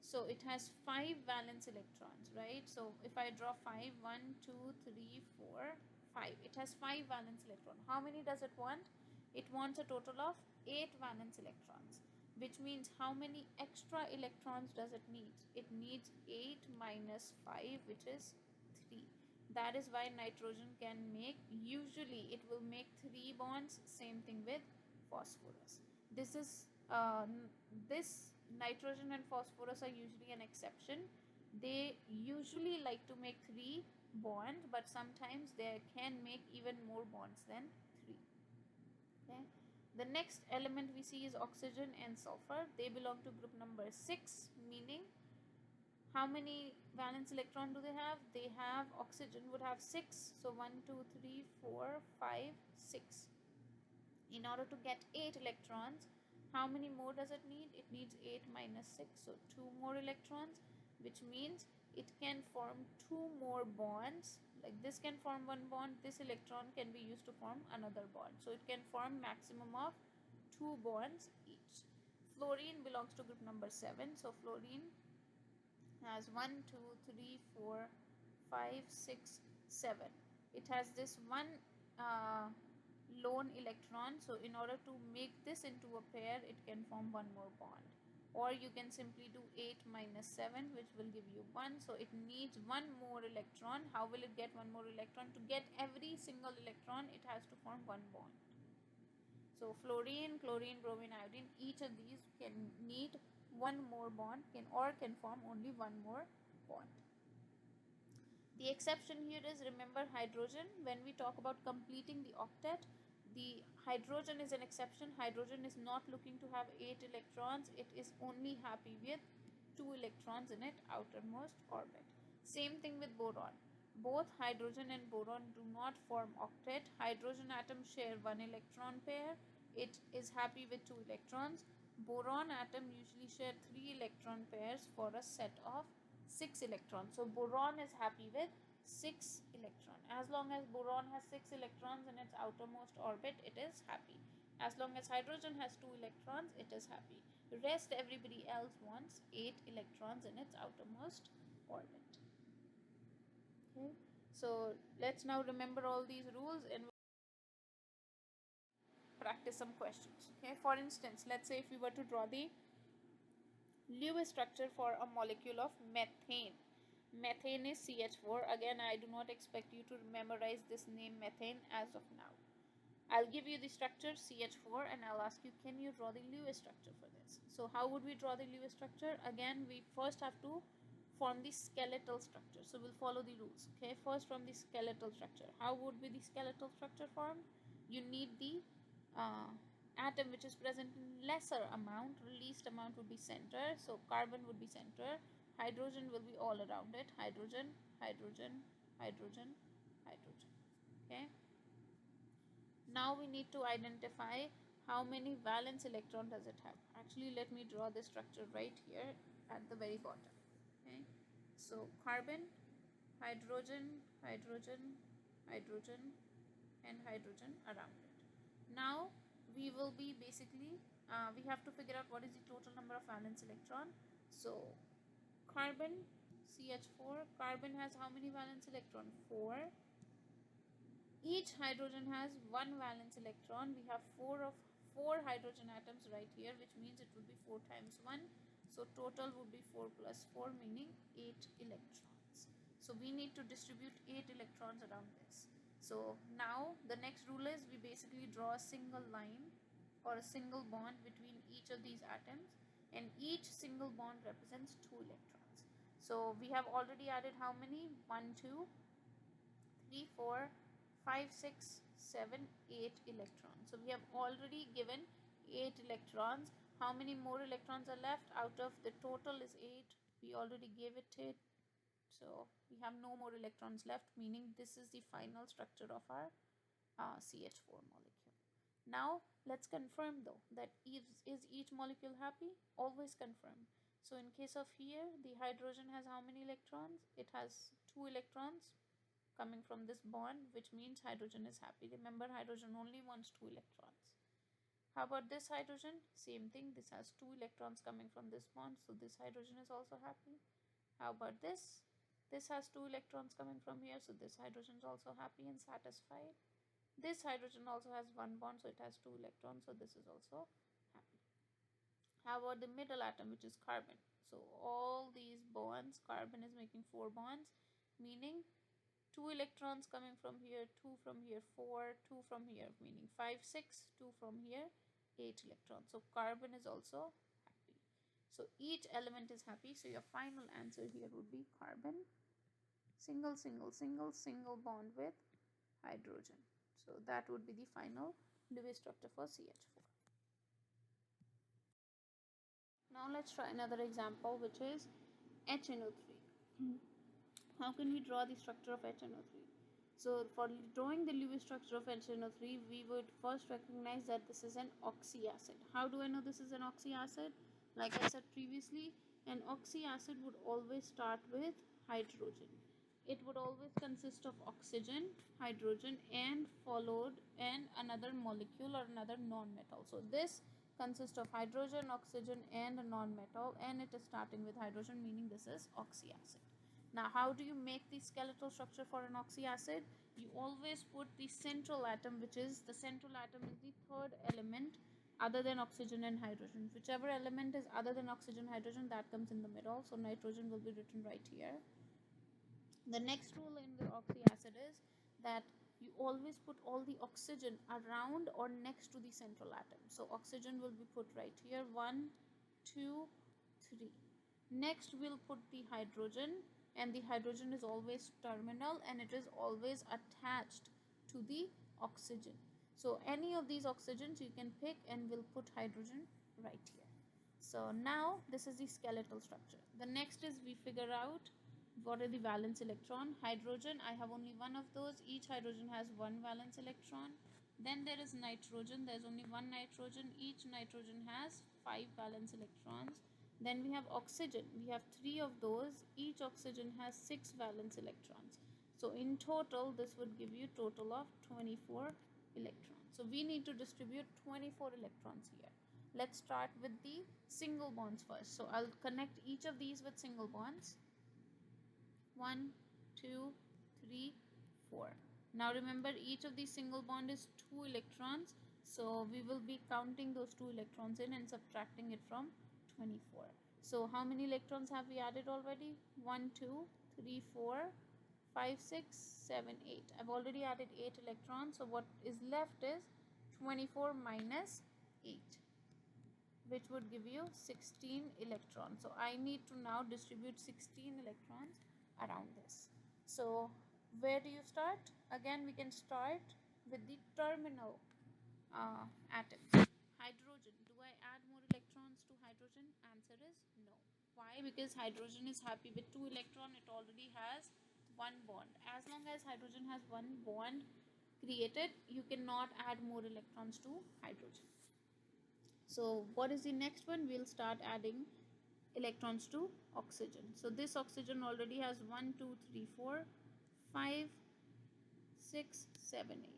so it has 5 valence electrons, right? So if I draw 5, 1, 2, 3, 4, 5, it has 5 valence electrons. How many does it want? It wants a total of 8 valence electrons, which means how many extra electrons does it need? It needs 8 minus 5, which is 3. That is why nitrogen can make, usually it will make 3 bonds. Same thing with phosphorus. This nitrogen and phosphorus are usually an exception. They usually like to make 3 bonds, but sometimes they can make even more bonds than 3. Okay. The next element we see is oxygen and sulfur. They belong to group number 6, meaning how many valence electron do they have? They have, oxygen would have 6. So 1, 2, 3, 4, 5, 6. In order to get 8 electrons, how many more does it need? It needs 8 minus 6, so 2 more electrons, which means it can form 2 more bonds. Like this can form one bond, this electron can be used to form another bond. So it can form maximum of 2 bonds each. Fluorine belongs to group number 7, so fluorine has 1, 2, 3, 4, 5, 6, 7. It has this one lone electron, so in order to make this into a pair, it can form one more bond. Or you can simply do 8 minus 7, which will give you 1. So it needs one more electron. How will it get one more electron? To get every single electron, it has to form one bond. So fluorine, chlorine, bromine, iodine, each of these can need one more bond, can form only one more bond. The exception here is, remember, hydrogen. When we talk about completing the octet, the hydrogen is an exception. Hydrogen is not looking to have 8 electrons. It is only happy with 2 electrons in its outermost orbit. Same thing with boron. Both hydrogen and boron do not form octet. Hydrogen atoms share one electron pair. It is happy with 2 electrons. Boron atom usually share 3 electron pairs for a set of 6 electrons. So boron is happy with 6 electrons. As long as boron has 6 electrons in its outermost orbit, it is happy. As long as hydrogen has 2 electrons, it is happy. Rest everybody else wants 8 electrons in its outermost orbit. Okay, so let's now remember all these rules and practice some questions. Okay, for instance, let's say if we were to draw the Lewis structure for a molecule of methane. Methane is CH4. Again, I do not expect you to memorize this name methane as of now. I'll give you the structure CH4 and I'll ask you, can you draw the Lewis structure for this? So how would we draw the Lewis structure? Again, we first have to form the skeletal structure. So we'll follow the rules. Okay, first from the skeletal structure. How would be the skeletal structure formed? You need the uh, atom which is present in lesser amount. Least amount would be center. So carbon would be center. Hydrogen will be all around it. Hydrogen, hydrogen, hydrogen, hydrogen. Okay. Now we need to identify how many valence electron does it have. Actually, let me draw the structure right here at the very bottom. Okay, so carbon, hydrogen, hydrogen, hydrogen, and hydrogen around it. Now we will be basically we have to figure out what is the total number of valence electron. So carbon, CH4, carbon has how many valence electron? 4. Each hydrogen has one valence electron. We have four hydrogen atoms right here, which means it would be 4 times 1. So total would be 4 plus 4, meaning 8 electrons. So we need to distribute 8 electrons around this. So now the next rule is we basically draw a single line or a single bond between each of these atoms, and each single bond represents 2 electrons. So we have already added how many? 1, 2, 3, 4, 5, 6, 7, 8 electrons. So we have already given 8 electrons. How many more electrons are left? Out of the total is 8. We already gave it. So we have no more electrons left, meaning this is the final structure of our CH4 molecule. Now let's confirm though that is each molecule happy? Always confirm. So in case of here, the hydrogen has how many electrons? It has 2 electrons coming from this bond, which means hydrogen is happy. Remember, hydrogen only wants 2 electrons. How about this hydrogen? Same thing. This has 2 electrons coming from this bond, so this hydrogen is also happy. How about this? This has 2 electrons coming from here, so this hydrogen is also happy and satisfied. This hydrogen also has one bond, so it has 2 electrons, so this is also happy. How about the middle atom, which is carbon? So all these bonds, carbon is making 4 bonds, meaning 2 electrons coming from here, 2 from here, 4, 2 from here, meaning 5, 6, 2 from here, 8 electrons. So carbon is also happy. So each element is happy. So your final answer here would be carbon, single, single, single, single bond with hydrogen. So that would be the final Lewis structure for CH4. Now let's try another example, which is HNO3. How can we draw the structure of HNO3? So for drawing the Lewis structure of HNO3, we would first recognize that this is an oxyacid. How do I know this is an oxyacid? Like I said previously, an oxyacid would always start with hydrogen. It would always consist of oxygen, hydrogen, and followed and another molecule or another non-metal. So this consists of hydrogen, oxygen, and a non-metal, and it is starting with hydrogen, meaning this is oxyacid. Now, how do you make the skeletal structure for an oxyacid? You always put the central atom, which is the central atom is the third element other than oxygen and hydrogen. Whichever element is other than oxygen, hydrogen, that comes in the middle. So nitrogen will be written right here. The next rule in the oxyacid is that you always put all the oxygen around or next to the central atom. So oxygen will be put right here, 1, 2, 3. Next we'll put the hydrogen, and the hydrogen is always terminal and it is always attached to the oxygen. So any of these oxygens you can pick and we'll put hydrogen right here. So now this is the skeletal structure. The next is we figure out What are the valence electron? Hydrogen, I have only one of those. Each hydrogen has one valence electron. Then there is nitrogen. There's only one nitrogen. Each nitrogen has 5 valence electrons. Then we have oxygen. We have 3 of those. Each oxygen has 6 valence electrons. So in total, this would give you total of 24 electrons. So we need to distribute 24 electrons here. Let's start with the single bonds first. So I'll connect each of these with single bonds. 1, 2, 3, 4. Now remember, each of these single bond is 2 electrons. So we will be counting those 2 electrons in and subtracting it from 24. So how many electrons have we added already? 1, 2, 3, 4, 5, 6, 7, 8. I've already added 8 electrons. So what is left is 24 minus 8, which would give you 16 electrons. So I need to now distribute 16 electrons around this. So where do you start? Again, we can start with the terminal atoms. Hydrogen. Do I add more electrons to hydrogen? Answer is no. Why? Because hydrogen is happy with 2 electrons. It already has one bond. As long as hydrogen has one bond created, you cannot add more electrons to hydrogen. So what is the next one? We'll start adding electrons to oxygen. So this oxygen already has 1, 2, 3, 4, 5, 6, 7, 8,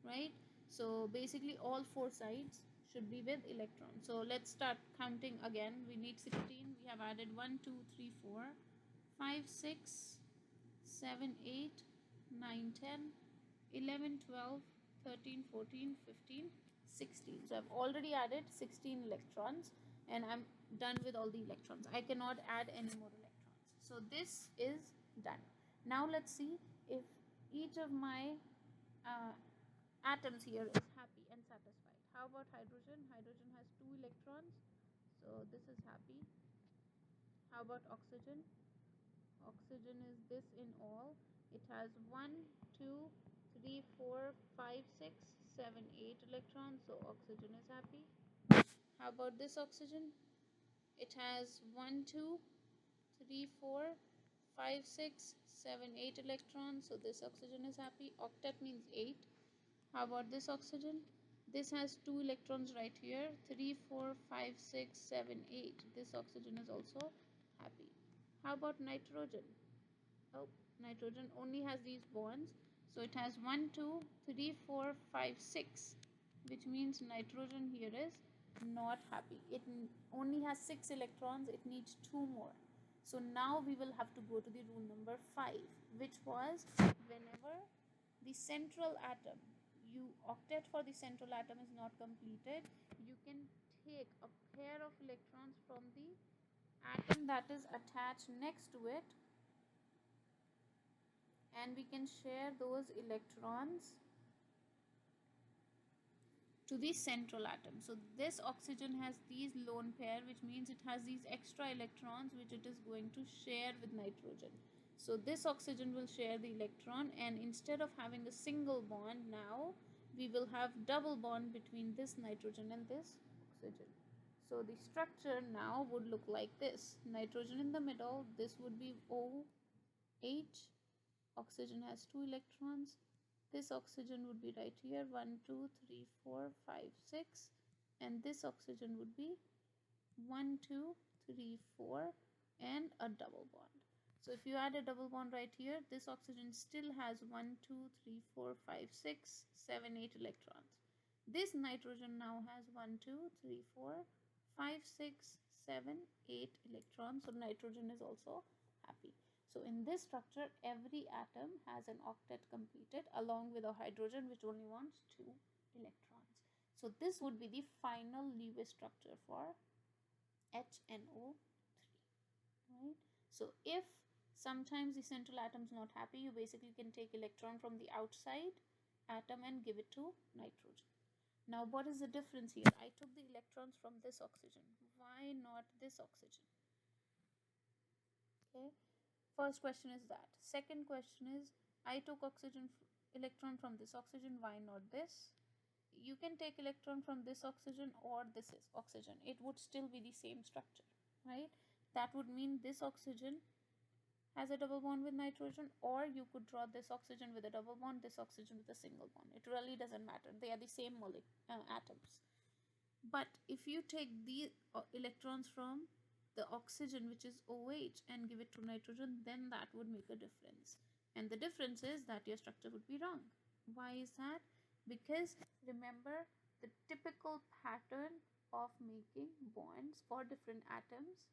right? So basically all 4 sides should be with electrons. So let's start counting again. We need 16. We have added 1, 2, 3, 4, 5, 6, 7, 8, 9, 10, 11, 12, 13, 14, 15, 16. So I've already added 16 electrons and I'm done with all the electrons. I cannot add any more electrons. So this is done. Now let's see if each of my atoms here is happy and satisfied. How about hydrogen? Hydrogen has 2 electrons. So this is happy. How about oxygen? Oxygen is this in all. It has 1, 2, 3, 4, 5, 6, 7, 8 electrons. So oxygen is happy. How about this oxygen? It has 1, 2, 3, 4, 5, 6, 7, 8 electrons. So this oxygen is happy. Octet means 8. How about this oxygen? This has 2 electrons right here. 3, 4, 5, 6, 7, 8. This oxygen is also happy. How about nitrogen? Oh, nitrogen only has these bonds. So it has 1, 2, 3, 4, 5, 6, which means nitrogen here is not happy. It only has 6 electrons. It needs 2 more. So now we will have to go to the rule number 5, which was whenever the central atom, you octet for the central atom is not completed, you can take a pair of electrons from the atom that is attached next to it and we can share those electrons to the central atom. So this oxygen has these lone pair, which means it has these extra electrons which it is going to share with nitrogen. So this oxygen will share the electron, and instead of having a single bond, now we will have double bond between this nitrogen and this oxygen. So the structure now would look like this. Nitrogen in the middle, this would be OH. Oxygen has 2 electrons. This oxygen would be right here, 1, 2, 3, 4, 5, 6, and this oxygen would be 1, 2, 3, 4, and a double bond. So if you add a double bond right here, this oxygen still has 1, 2, 3, 4, 5, 6, 7, 8 electrons. This nitrogen now has 1, 2, 3, 4, 5, 6, 7, 8 electrons. So nitrogen is also happy. So in this structure, every atom has an octet completed along with a hydrogen which only wants 2 electrons. So this would be the final Lewis structure for HNO3. Right? So if sometimes the central atom is not happy, you basically can take electron from the outside atom and give it to nitrogen. Now what is the difference here? I took the electrons from this oxygen. Why not this oxygen? Okay. First question is that. Second question is, I took electron from this oxygen. Why not this? You can take electron from this oxygen or this is oxygen. It would still be the same structure, right? That would mean this oxygen has a double bond with nitrogen, or you could draw this oxygen with a double bond, this oxygen with a single bond. It really doesn't matter. They are the same atoms. But if you take the electrons from the oxygen, which is OH, and give it to nitrogen, then that would make a difference. And the difference is that your structure would be wrong. Why is that? Because remember, the typical pattern of making bonds for different atoms,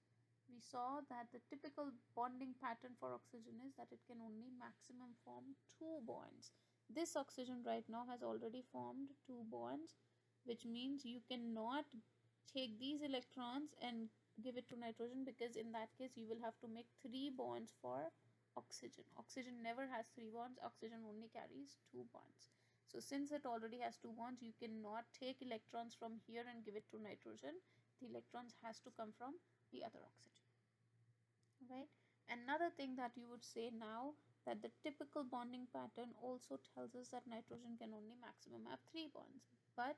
we saw that the typical bonding pattern for oxygen is that it can only maximum form 2 bonds. This oxygen right now has already formed 2 bonds, which means you cannot take these electrons and give it to nitrogen, because in that case you will have to make 3 bonds for oxygen. Oxygen never has 3 bonds, oxygen only carries 2 bonds. So since it already has 2 bonds, you cannot take electrons from here and give it to nitrogen. The electrons has to come from the other oxygen, right? Another thing that you would say now, that the typical bonding pattern also tells us that nitrogen can only maximum have 3 bonds, but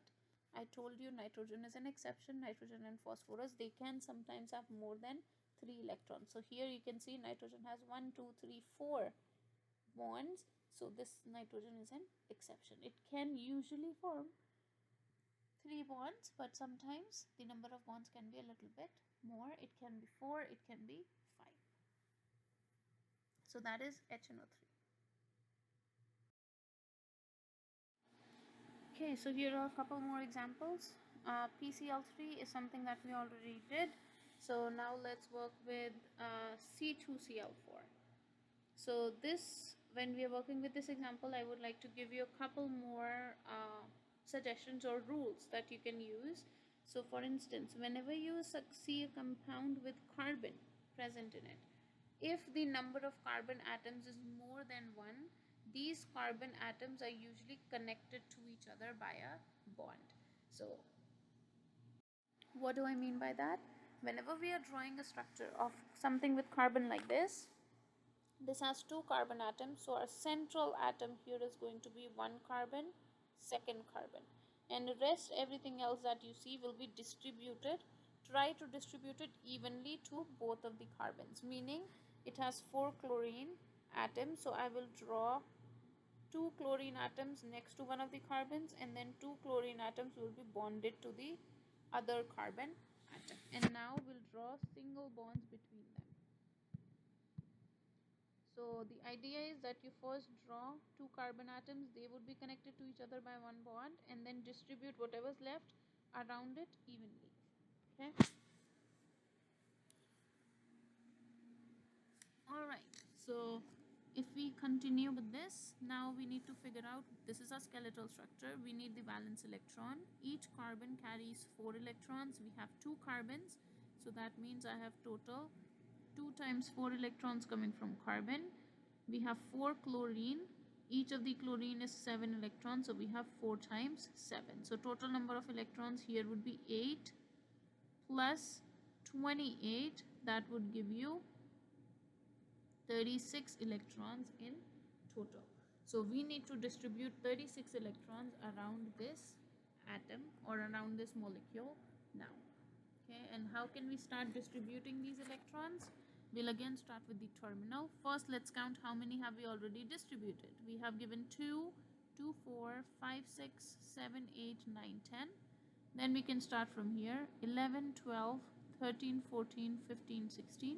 I told you nitrogen is an exception. Nitrogen and phosphorus, they can sometimes have more than 3 electrons. So here you can see nitrogen has 1, 2, 3, 4 bonds. So this nitrogen is an exception. It can usually form 3 bonds, but sometimes the number of bonds can be a little bit more. It can be 4, it can be 5. So that is HNO3. Okay, so here are a couple more examples. PCl3 is something that we already did. So now let's work with C2Cl4. So this, when we are working with this example, I would like to give you a couple more suggestions or rules that you can use. So for instance, whenever you see a compound with carbon present in it, if the number of carbon atoms is more than 1, these carbon atoms are usually connected to each other by a bond. So what do I mean by that? Whenever we are drawing a structure of something with carbon like this has 2 carbon atoms, so our central atom here is going to be 1 carbon, second carbon, and the rest, everything else that you see, will be distributed. Try to distribute it evenly to both of the carbons, meaning it has 4 chlorine atoms, so I will draw 2 chlorine atoms next to one of the carbons, and then 2 chlorine atoms will be bonded to the other carbon atom, and now we'll draw single bonds between them. So the idea is that you first draw 2 carbon atoms, they would be connected to each other by 1 bond, and then distribute whatever's left around it evenly. Okay. Alright, so if we continue with this, now we need to figure out, this is a skeletal structure, we need the valence electron. Each carbon carries 4 electrons, we have 2 carbons, so that means I have total 2 times 4 electrons coming from carbon. We have 4 chlorine, each of the chlorine is 7 electrons, so we have 4 times 7. So total number of electrons here would be 8 plus 28, that would give you 36 electrons in total. So we need to distribute 36 electrons around this atom or around this molecule now. Okay, and how can we start distributing these electrons? We'll again start with the terminal. First, let's count how many have we already distributed. We have given 2, 2, 4, 5, 6, 7, 8, 9, 10. Then we can start from here. 11, 12, 13, 14, 15, 16,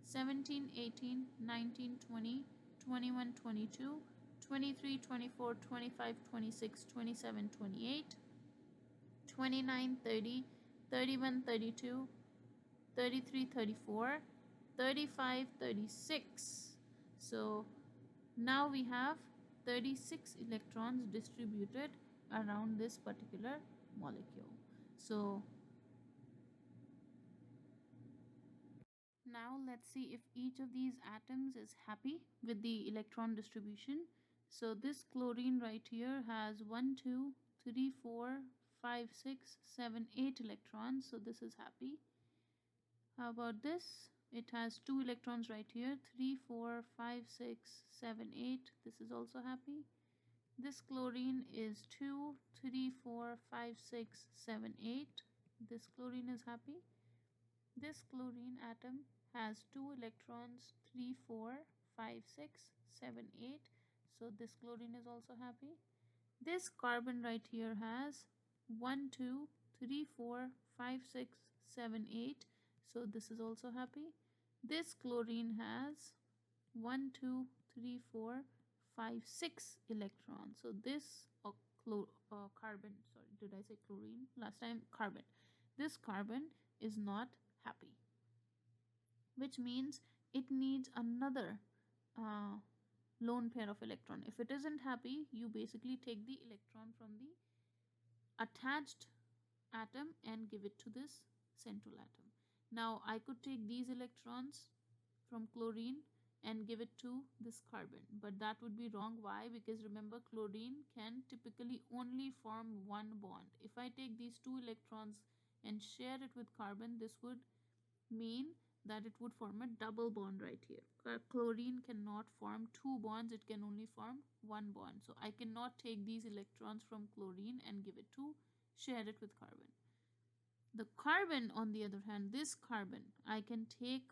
17, 18, 19, 20, 21, 22, 23, 24, 25, 26, 27, 28, 29, 30, 31, 32, 33, 34, 35, 36. So now we have 36 electrons distributed around this particular molecule. So now let's see if each of these atoms is happy with the electron distribution. So this chlorine right here has 1, 2, 3, 4, 5, 6, 7, 8 electrons. So this is happy. How about this? It has 2 electrons right here, 3, 4, 5, 6, 7, 8. This is also happy. This chlorine is 2, 3, 4, 5, 6, 7, 8. This chlorine is happy. This chlorine atom has 2 electrons, 3, 4, 5, 6, 7, 8. So this chlorine is also happy. This carbon right here has 1, 2, 3, 4, 5, 6, 7, 8. So this is also happy. This chlorine has 1, 2, 3, 4, 5, 6 electrons. So this carbon, sorry, did I say chlorine? Last time carbon. This carbon is not happy, which means it needs another uh, lone pair of electron. If it isn't happy, you basically take the electron from the attached atom and give it to this central atom. Now I could take these electrons from chlorine and give it to this carbon, but that would be wrong. Why? Because remember, chlorine can typically only form one bond. If I take these 2 electrons and share it with carbon, this would mean that it would form a double bond right here. Chlorine cannot form 2 bonds, it can only form 1 bond. So I cannot take these electrons from chlorine and give it to share it with carbon. The carbon, on the other hand, this carbon, I can take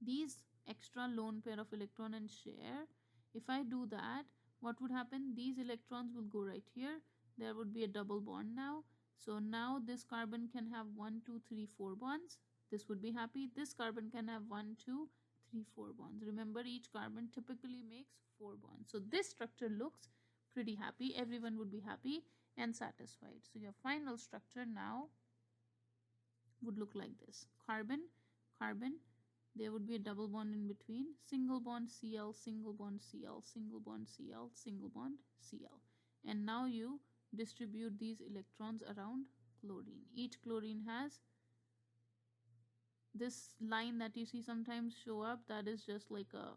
these extra lone pair of electron and share. If I do that, what would happen? These electrons will go right here. There would be a double bond now. So now this carbon can have 1, 2, 3, 4 bonds. This would be happy. This carbon can have 1, 2, 3, 4 bonds. Remember, each carbon typically makes 4 bonds. So this structure looks pretty happy. Everyone would be happy and satisfied. So your final structure now would look like this. Carbon, carbon, there would be a double bond in between, single bond Cl, single bond Cl, single bond Cl, single bond Cl. And now you distribute these electrons around chlorine. Each chlorine has this line that you see sometimes show up. That is just like a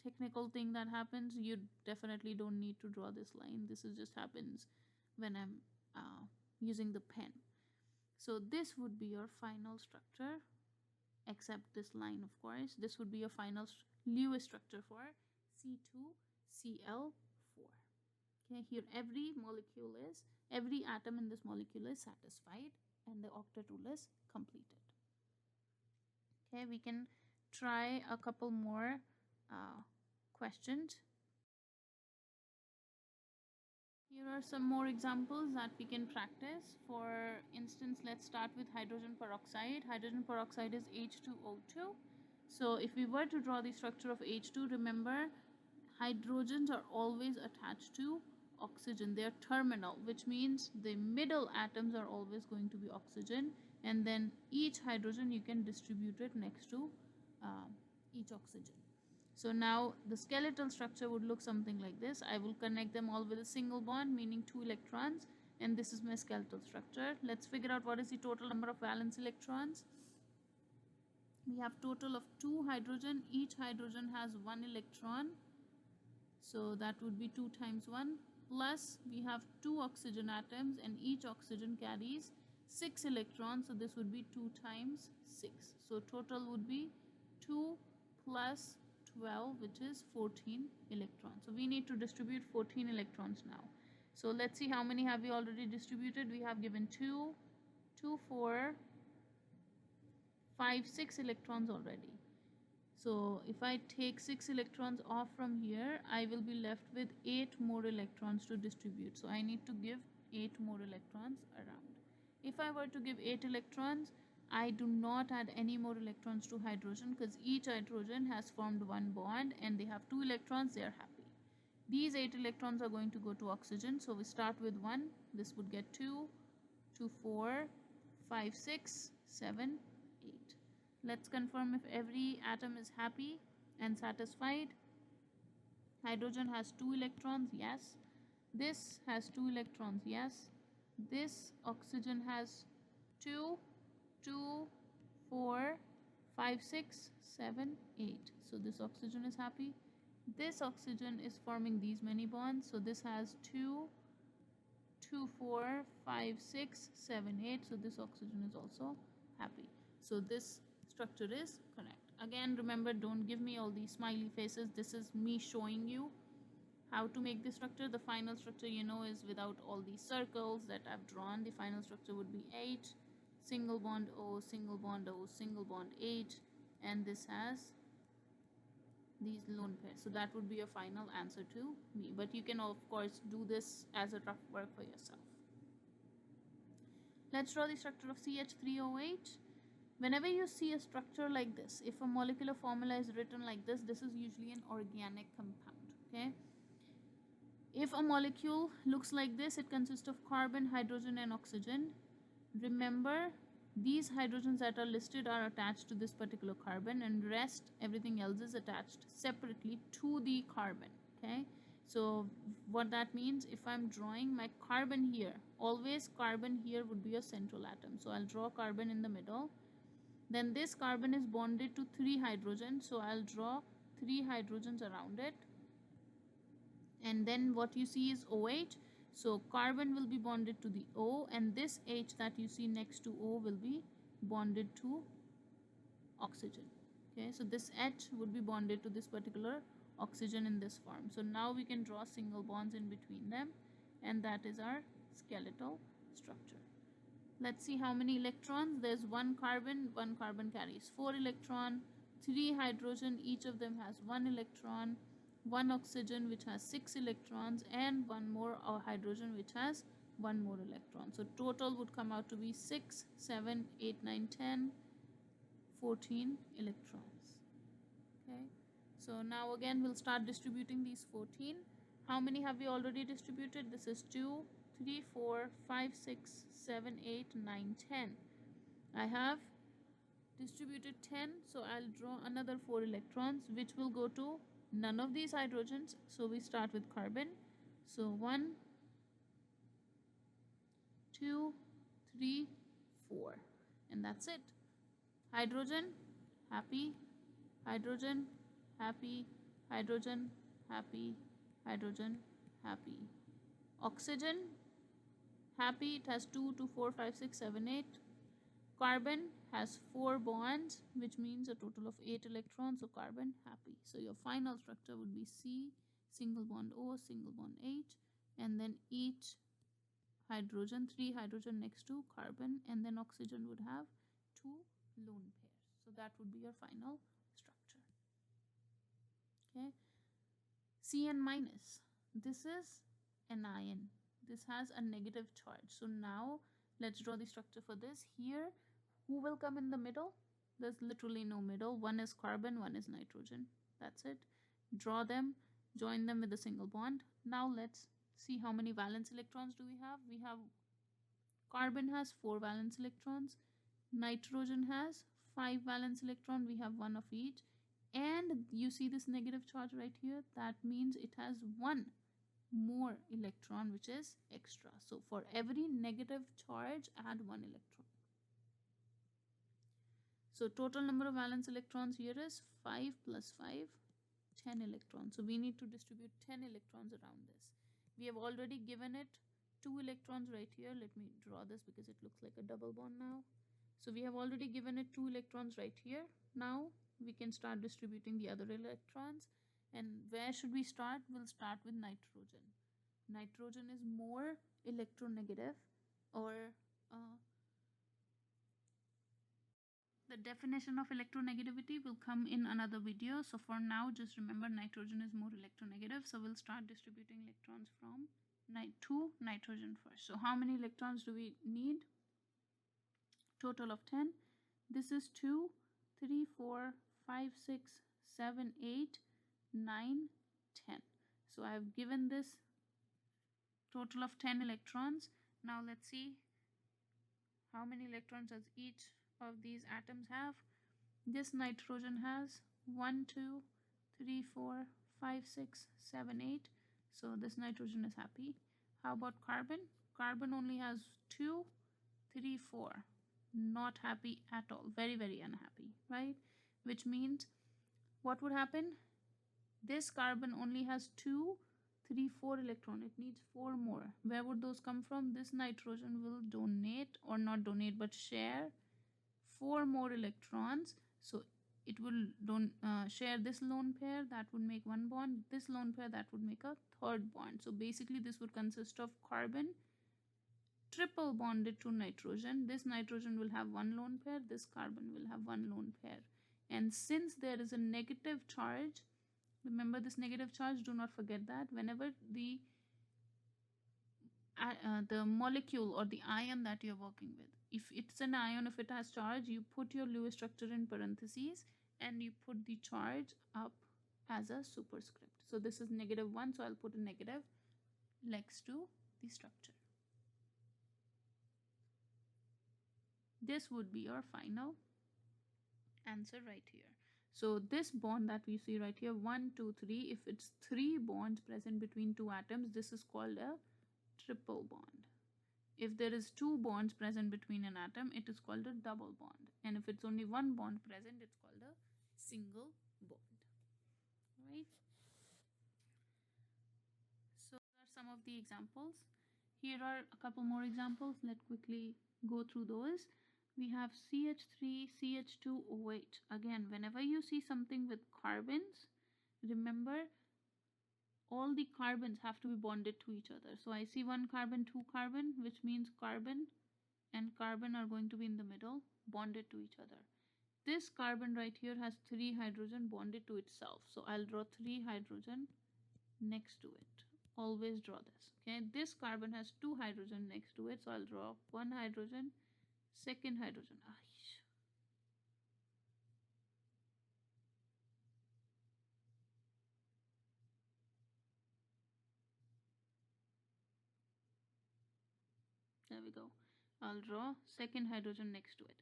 technical thing that happens. You definitely don't need to draw this line. This is just happens when I'm using the pen. So this would be your final structure, except this line, of course. This would be your final Lewis structure for C2Cl4. Okay, here every atom in this molecule is satisfied and the octet rule is completed. Okay, we can try a couple more questions. Here are some more examples that we can practice. For instance, let's start with hydrogen peroxide. Hydrogen peroxide is H2O2. So if we were to draw the structure of H2, remember, hydrogens are always attached to oxygen. They are terminal, which means the middle atoms are always going to be oxygen, and then each hydrogen you can distribute it next to each oxygen. So now the skeletal structure would look something like this. I will connect them all with a single bond, meaning 2 electrons, and this is my skeletal structure. Let's figure out what is the total number of valence electrons. We have total of 2 hydrogen. Each hydrogen has 1 electron, so that would be 2 times 1, plus we have 2 oxygen atoms and each oxygen carries 6 electrons, so this would be 2 times 6. So total would be 2 plus 12, which is 14 electrons. So we need to distribute 14 electrons now. So let's see how many have we already distributed. We have given 2, 4, 5, 6 electrons already. So if I take 6 electrons off from here, I will be left with 8 more electrons to distribute. So I need to give 8 more electrons around. If I were to give 8 electrons, I do not add any more electrons to hydrogen because each hydrogen has formed 1 bond and they have 2 electrons, they are happy. These 8 electrons are going to go to oxygen. So we start with 1. This would get 2, 2, 4, 5, 6, 7, 8. Let's confirm if every atom is happy and satisfied. Hydrogen has 2 electrons, yes. This has 2 electrons, yes. This oxygen has 2, 2, 4, 5, 6, 7, 8. So this oxygen is happy. This oxygen is forming these many bonds. So this has 2, 2, 4, 5, 6, 7, 8. So this oxygen is also happy. So this structure is correct. Again, remember, don't give me all these smiley faces. This is me showing you how to make this structure. The final structure, you know, is without all these circles that I've drawn. The final structure would be H, single bond O, single bond O, single bond H, and this has these lone pairs. So that would be your final answer to me, but you can of course do this as a rough work for yourself. Let's draw the structure of CH3OH. Whenever you see a structure like this, if a molecular formula is written like this is usually an organic compound. Okay, if a molecule looks like this, it consists of carbon, hydrogen, and oxygen. Remember, these hydrogens that are listed are attached to this particular carbon, and rest everything else is attached separately to the carbon. Okay, so what that means, if I'm drawing my carbon here, always carbon here would be a central atom. So I'll draw carbon in the middle. Then this carbon is bonded to 3 hydrogens, so I'll draw 3 hydrogens around it. And then what you see is OH. So carbon will be bonded to the O, and this H that you see next to O will be bonded to oxygen. Okay, so this H would be bonded to this particular oxygen in this form. So now we can draw single bonds in between them, and that is our skeletal structure. Let's see how many electrons. There's one carbon carries 4 electron, 3 hydrogen, each of them has 1 electron, 1 oxygen which has 6 electrons, and 1 more hydrogen which has 1 more electron. So total would come out to be 6, 7, 8, 9, 10, 14 electrons. Okay, so now again we'll start distributing these 14. How many have we already distributed? This is 2, 3, 4, 5, 6, 7, 8, 9, 10. I have distributed 10, so I'll draw another 4 electrons which will go to none of these hydrogens. So we start with carbon. So 1, 2, 3, 4, and that's it. Hydrogen, happy, hydrogen, happy, hydrogen, happy, hydrogen, happy. Oxygen, happy, it has 2, 2, 4, 5, 6, 7, 8. Carbon has 4 bonds, which means a total of 8 electrons, so carbon, happy. So your final structure would be C, single bond O, single bond H, and then each hydrogen, 3 hydrogen next to carbon, and then oxygen would have 2 lone pairs. So that would be your final structure. Okay, Cn minus, this is an ion. This has a negative charge. So now let's draw the structure for this. Here, who will come in the middle? There's literally no middle. One is carbon, one is nitrogen. That's it. Draw them, join them with a single bond. Now let's see how many valence electrons do we have. We have carbon has 4 valence electrons, nitrogen has 5 valence electron, we have 1 of each, and you see this negative charge right here, that means it has 1 more electron which is extra. So for every negative charge, add 1 electron. So total number of valence electrons here is 5 plus 5, 10 electrons. So we need to distribute 10 electrons around this. We have already given it 2 electrons right here. Let me draw this because it looks like a double bond now. So we have already given it 2 electrons right here. Now we can start distributing the other electrons. And where should we start? We'll start with nitrogen. Nitrogen is more electronegative, or the definition of electronegativity will come in another video. So for now, just remember nitrogen is more electronegative. So we'll start distributing electrons from to nitrogen first. So how many electrons do we need? Total of 10. This is 2, 3, 4, 5, 6, 7, 8, 9, 10. So I have given this total of 10 electrons. Now let's see how many electrons does each of these atoms have. This nitrogen has 1, 2, 3, 4, 5, 6, 7, 8. So this nitrogen is happy. How about carbon? Carbon only has 2, 3, 4. Not happy at all. Very, very unhappy, right? Which means what would happen? This carbon only has 2, 3, 4 electron. It needs 4 more. Where would those come from? This nitrogen will donate, or not donate, but share 4 more electrons. So it will share this lone pair, that would make 1 bond. This lone pair, that would make a third bond. So basically this would consist of carbon triple bonded to nitrogen. This nitrogen will have one lone pair, this carbon will have one lone pair. And since there is a negative charge, remember this negative charge, do not forget that. Whenever the molecule or the ion that you're working with, if it's an ion, if it has charge, you put your Lewis structure in parentheses and you put the charge up as a superscript. So this is -1, so I'll put a negative next to the structure. This would be your final answer right here. So this bond that we see right here, 1, 2, 3, if it's 3 bonds present between 2 atoms, this is called a triple bond. If there is 2 bonds present between an atom, it is called a double bond. And if it's only 1 bond present, it's called a single bond. Right? So these are some of the examples. Here are a couple more examples. Let's quickly go through those. We have CH3, CH2, OH. Again, whenever you see something with carbons, remember all the carbons have to be bonded to each other. So I see 1 carbon, 2 carbon, which means carbon and carbon are going to be in the middle, bonded to each other. This carbon right here has 3 hydrogen bonded to itself. So I'll draw 3 hydrogen next to it. Always draw this. Okay, this carbon has 2 hydrogen next to it. So I'll draw 1 hydrogen, second hydrogen. There we go. I'll draw second hydrogen next to it.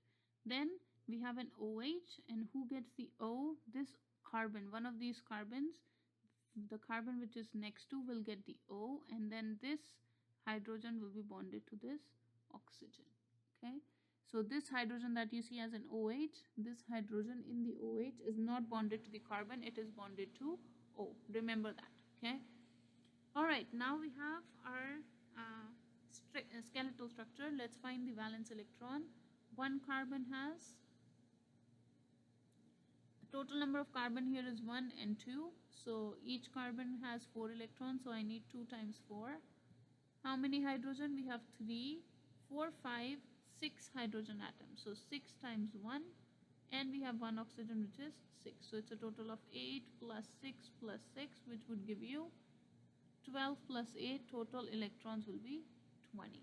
Then we have an OH, and who gets the O? This carbon, one of these carbons, the carbon which is next to will get the O, and then this hydrogen will be bonded to this oxygen. Okay, so this hydrogen that you see as an OH, this hydrogen in the OH is not bonded to the carbon, it is bonded to O. Remember that. Okay. All right, now we have our skeletal structure. Let's find the valence electron. One carbon has, total number of carbon here is 1 and 2. So each carbon has 4 electrons. So I need 2 times 4. How many hydrogen? We have 3, 4, 5, 6 hydrogen atoms. So 6 times 1. And we have 1 oxygen, which is 6. So it's a total of 8 plus 6 plus 6, which would give you 12 plus 8. Total electrons will be 20.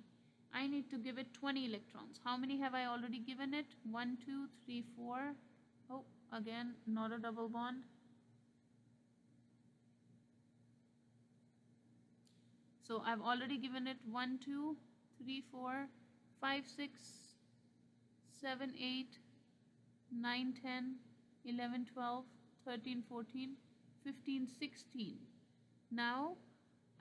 I need to give it 20 electrons. How many have I already given it? 1, 2, 3, 4. Oh, again, not a double bond. So I've already given it 1, 2, 3, 4, 5, 6, 7, 8, 9, 10, 11, 12, 13, 14, 15, 16. Now,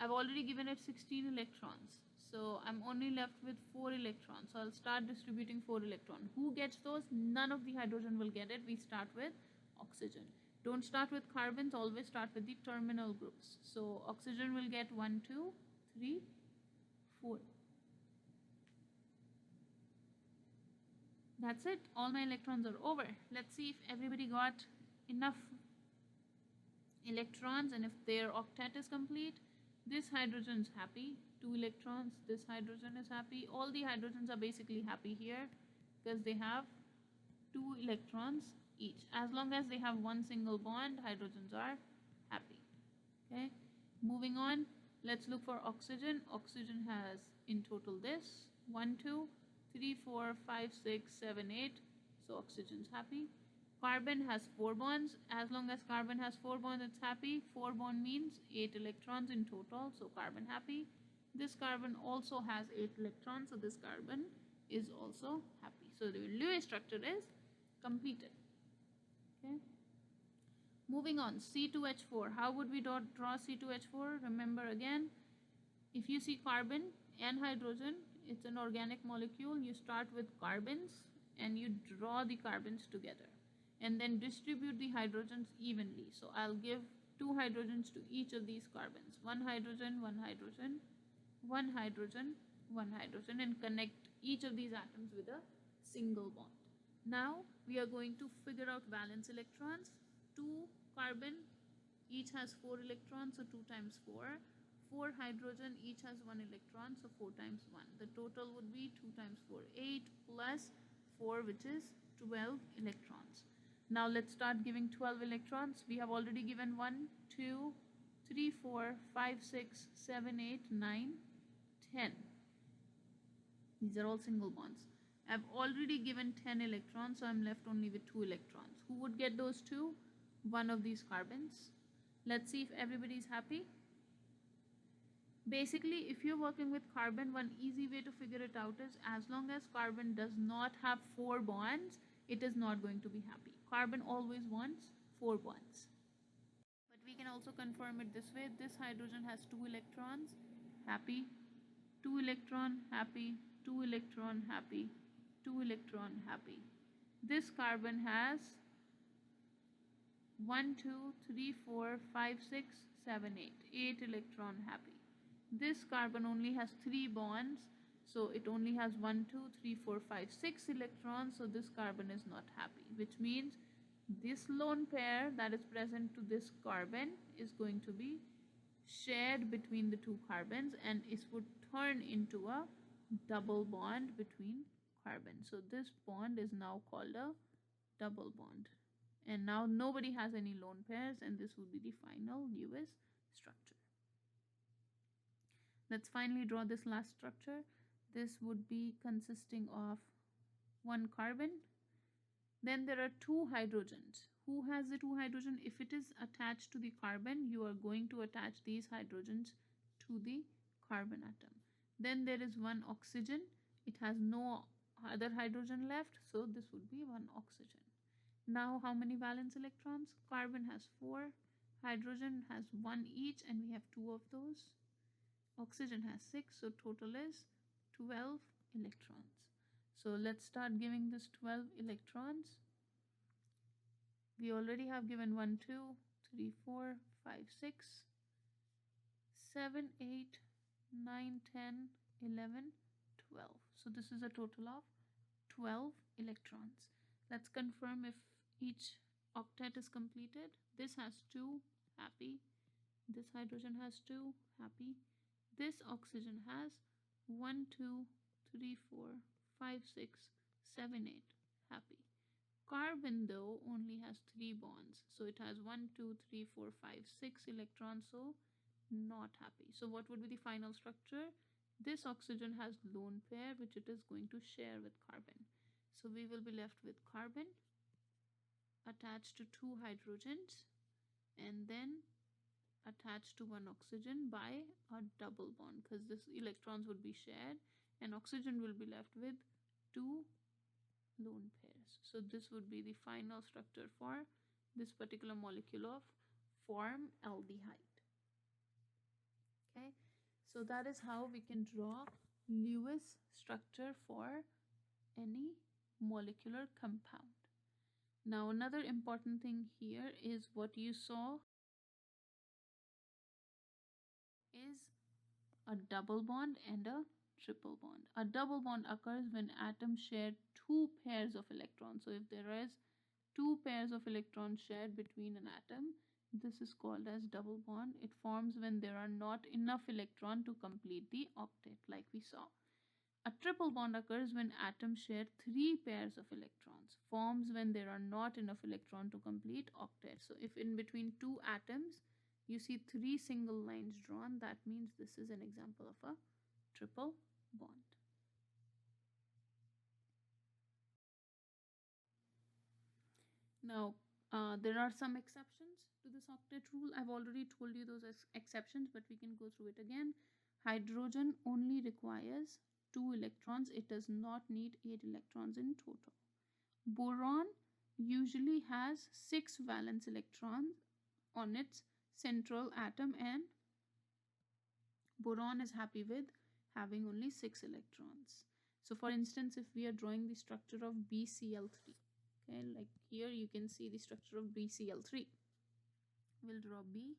I've already given it 16 electrons. So I'm only left with 4 electrons. So I'll start distributing 4 electrons. Who gets those? None of the hydrogen will get it. We start with oxygen. Don't start with carbons. Always start with the terminal groups. So oxygen will get 1, 2, 3, 4. That's it. All my electrons are over. Let's see if everybody got enough electrons and if their octet is complete. This hydrogen is happy, 2 electrons. This hydrogen is happy. All the hydrogens are basically happy here because they have 2 electrons each. As long as they have one single bond, hydrogens are happy. Okay, moving on, let's look for oxygen. Oxygen has in total this 1, 2, 3, 4, 5, 6, 7, 8. So oxygen is happy. Carbon has 4 bonds. As long as carbon has 4 bonds, it's happy. 4 bond means 8 electrons in total. So carbon happy. This carbon also has 8 electrons. So this carbon is also happy. So the Lewis structure is completed. Okay. Moving on, C2H4. How would we draw C2H4? Remember again, if you see carbon and hydrogen, it's an organic molecule. You start with carbons and you draw the carbons together and then distribute the hydrogens evenly. So I'll give 2 hydrogens to each of these carbons. 1 hydrogen, 1 hydrogen, 1 hydrogen, 1 hydrogen, and connect each of these atoms with a single bond. Now we are going to figure out valence electrons. 2 carbon, each has 4 electrons, so 2 times 4. 4 hydrogen, each has 1 electron, so 4 times 1. The total would be 2 times 4, 8 plus 4, which is 12 electrons. Now let's start giving 12 electrons. We have already given 1, 2, 3, 4, 5, 6, 7, 8, 9, 10. These are all single bonds. I've already given 10 electrons, so I'm left only with 2 electrons. Who would get those 2? One of these carbons. Let's see if everybody is happy. Basically, if you're working with carbon, one easy way to figure it out is as long as carbon does not have 4 bonds, it is not going to be happy. Carbon always wants 4 bonds. But we can also confirm it this way. This hydrogen has 2 electrons, happy, 2 electron, happy, 2 electron, happy, 2 electron, happy. This carbon has 1, 2, 3, 4, 5, 6, 7, 8. 8 electron, happy. This carbon only has 3 bonds, so it only has 1, 2, 3, 4, 5, 6 electrons, so this carbon is not happy, which means this lone pair that is present to this carbon is going to be shared between the 2 carbons, and it would turn into a double bond between carbons. So this bond is now called a double bond. And now nobody has any lone pairs, and this would be the final Lewis structure. Let's finally draw this last structure. This would be consisting of 1 carbon. Then there are 2 hydrogens. Who has the 2 hydrogen? If it is attached to the carbon, you are going to attach these hydrogens to the carbon atom. Then there is 1 oxygen. It has no other hydrogen left, so this would be 1 oxygen. Now how many valence electrons? Carbon has 4, hydrogen has 1 each, and we have 2 of those. Oxygen has 6, so total is 12 electrons. So let's start giving this 12 electrons. We already have given 1, 2, 3, 4, 5, 6, 7, 8, 9, 10, 11, 12. So this is a total of 12 electrons. Let's confirm if each octet is completed. This has 2, happy. This hydrogen has 2, happy. This oxygen has 1, 2, 3, 4, 5, 6, 7, 8, happy. Carbon though only has 3 bonds, so it has 1, 2, 3, 4, 5, 6 electrons, so not happy. So what would be the final structure? This oxygen has lone pair, which it is going to share with carbon. So we will be left with carbon attached to 2 hydrogens and then attached to 1 oxygen by a double bond, because this electrons would be shared, and oxygen will be left with 2 lone pairs. So this would be the final structure for this particular molecule of formaldehyde. Okay, so that is how we can draw Lewis structure for any molecular compound. Now another important thing here is what you saw is a double bond and a triple bond. A double bond occurs when atoms share 2 pairs of electrons. So if there is 2 pairs of electrons shared between an atom, this is called as double bond. It forms when there are not enough electron to complete the octet, like we saw. A triple bond occurs when atoms share 3 pairs of electrons. Forms when there are not enough electron to complete octet. So if in between 2 atoms you see 3 single lines drawn, that means this is an example of a triple bond. Now, there are some exceptions to this octet rule. I've already told you those exceptions, but we can go through it again. Hydrogen only requires 2 electrons. It does not need 8 electrons in total. Boron usually has 6 valence electrons on its central atom, and boron is happy with having only 6 electrons. So for instance, if we are drawing the structure of BCl3, okay, like here you can see the structure of BCl3. We'll draw B,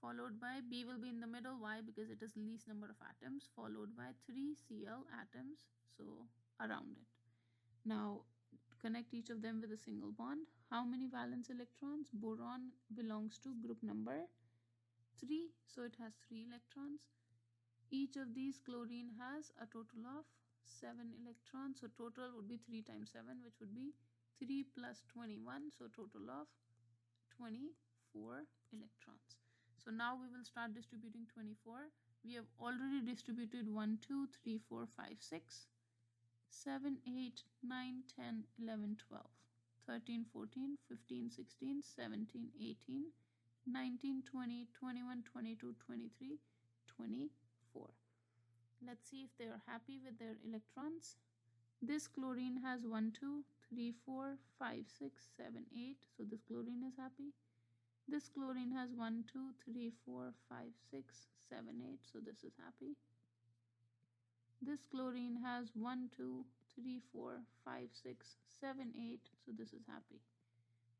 followed by B will be in the middle. Why? Because it is least number of atoms, followed by 3 Cl atoms, so around it. Now connect each of them with a single bond. How many valence electrons? Boron belongs to group number 3, so it has 3 electrons. Each of these chlorine has a total of 7 electrons, so total would be 3 times 7, which would be 3 plus 21, so total of 24 electrons. So now we will start distributing 24. We have already distributed 1, 2, 3, 4, 5, 6, 7, 8, 9, 10, 11, 12, 13, 14, 15, 16, 17, 18, 19, 20, 21, 22, 23, 24. Let's see if they are happy with their electrons. This chlorine has 1, 2, 3, 4, 5, 6, 7, 8. So this chlorine is happy. This chlorine has 1, 2, 3, 4, 5, 6, 7, 8. So this is happy. This chlorine has 1, 2, 3, 4, 5, 6, 7, 8. So this is happy.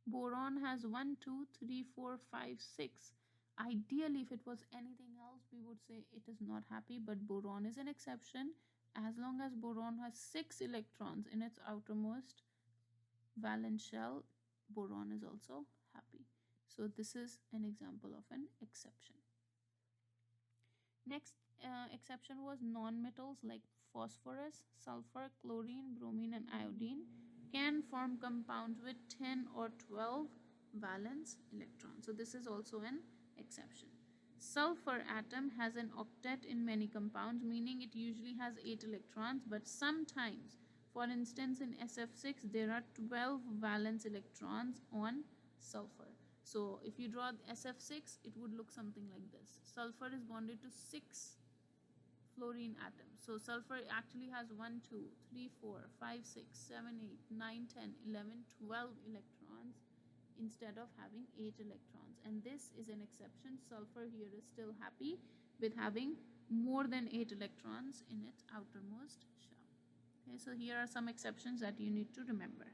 Boron has 1, 2, 3, 4, 5, 6. Ideally, if it was anything else, we would say it is not happy, but boron is an exception. As long as boron has 6 electrons in its outermost valence shell, boron is also happy. So this is an example of an exception. Next exception was non-metals like phosphorus, sulfur, chlorine, bromine, and iodine can form compounds with 10 or 12 valence electrons. So this is also an exception. Sulfur atom has an octet in many compounds, meaning it usually has 8 electrons, but sometimes, for instance, in SF6, there are 12 valence electrons on sulfur. So if you draw SF6, it would look something like this. Sulfur is bonded to 6 fluorine atoms. So sulfur actually has 1, 2, 3, 4, 5, 6, 7, 8, 9, 10, 11, 12 electrons instead of having 8 electrons. And this is an exception. Sulfur here is still happy with having more than 8 electrons in its outermost shell. Okay, so here are some exceptions that you need to remember.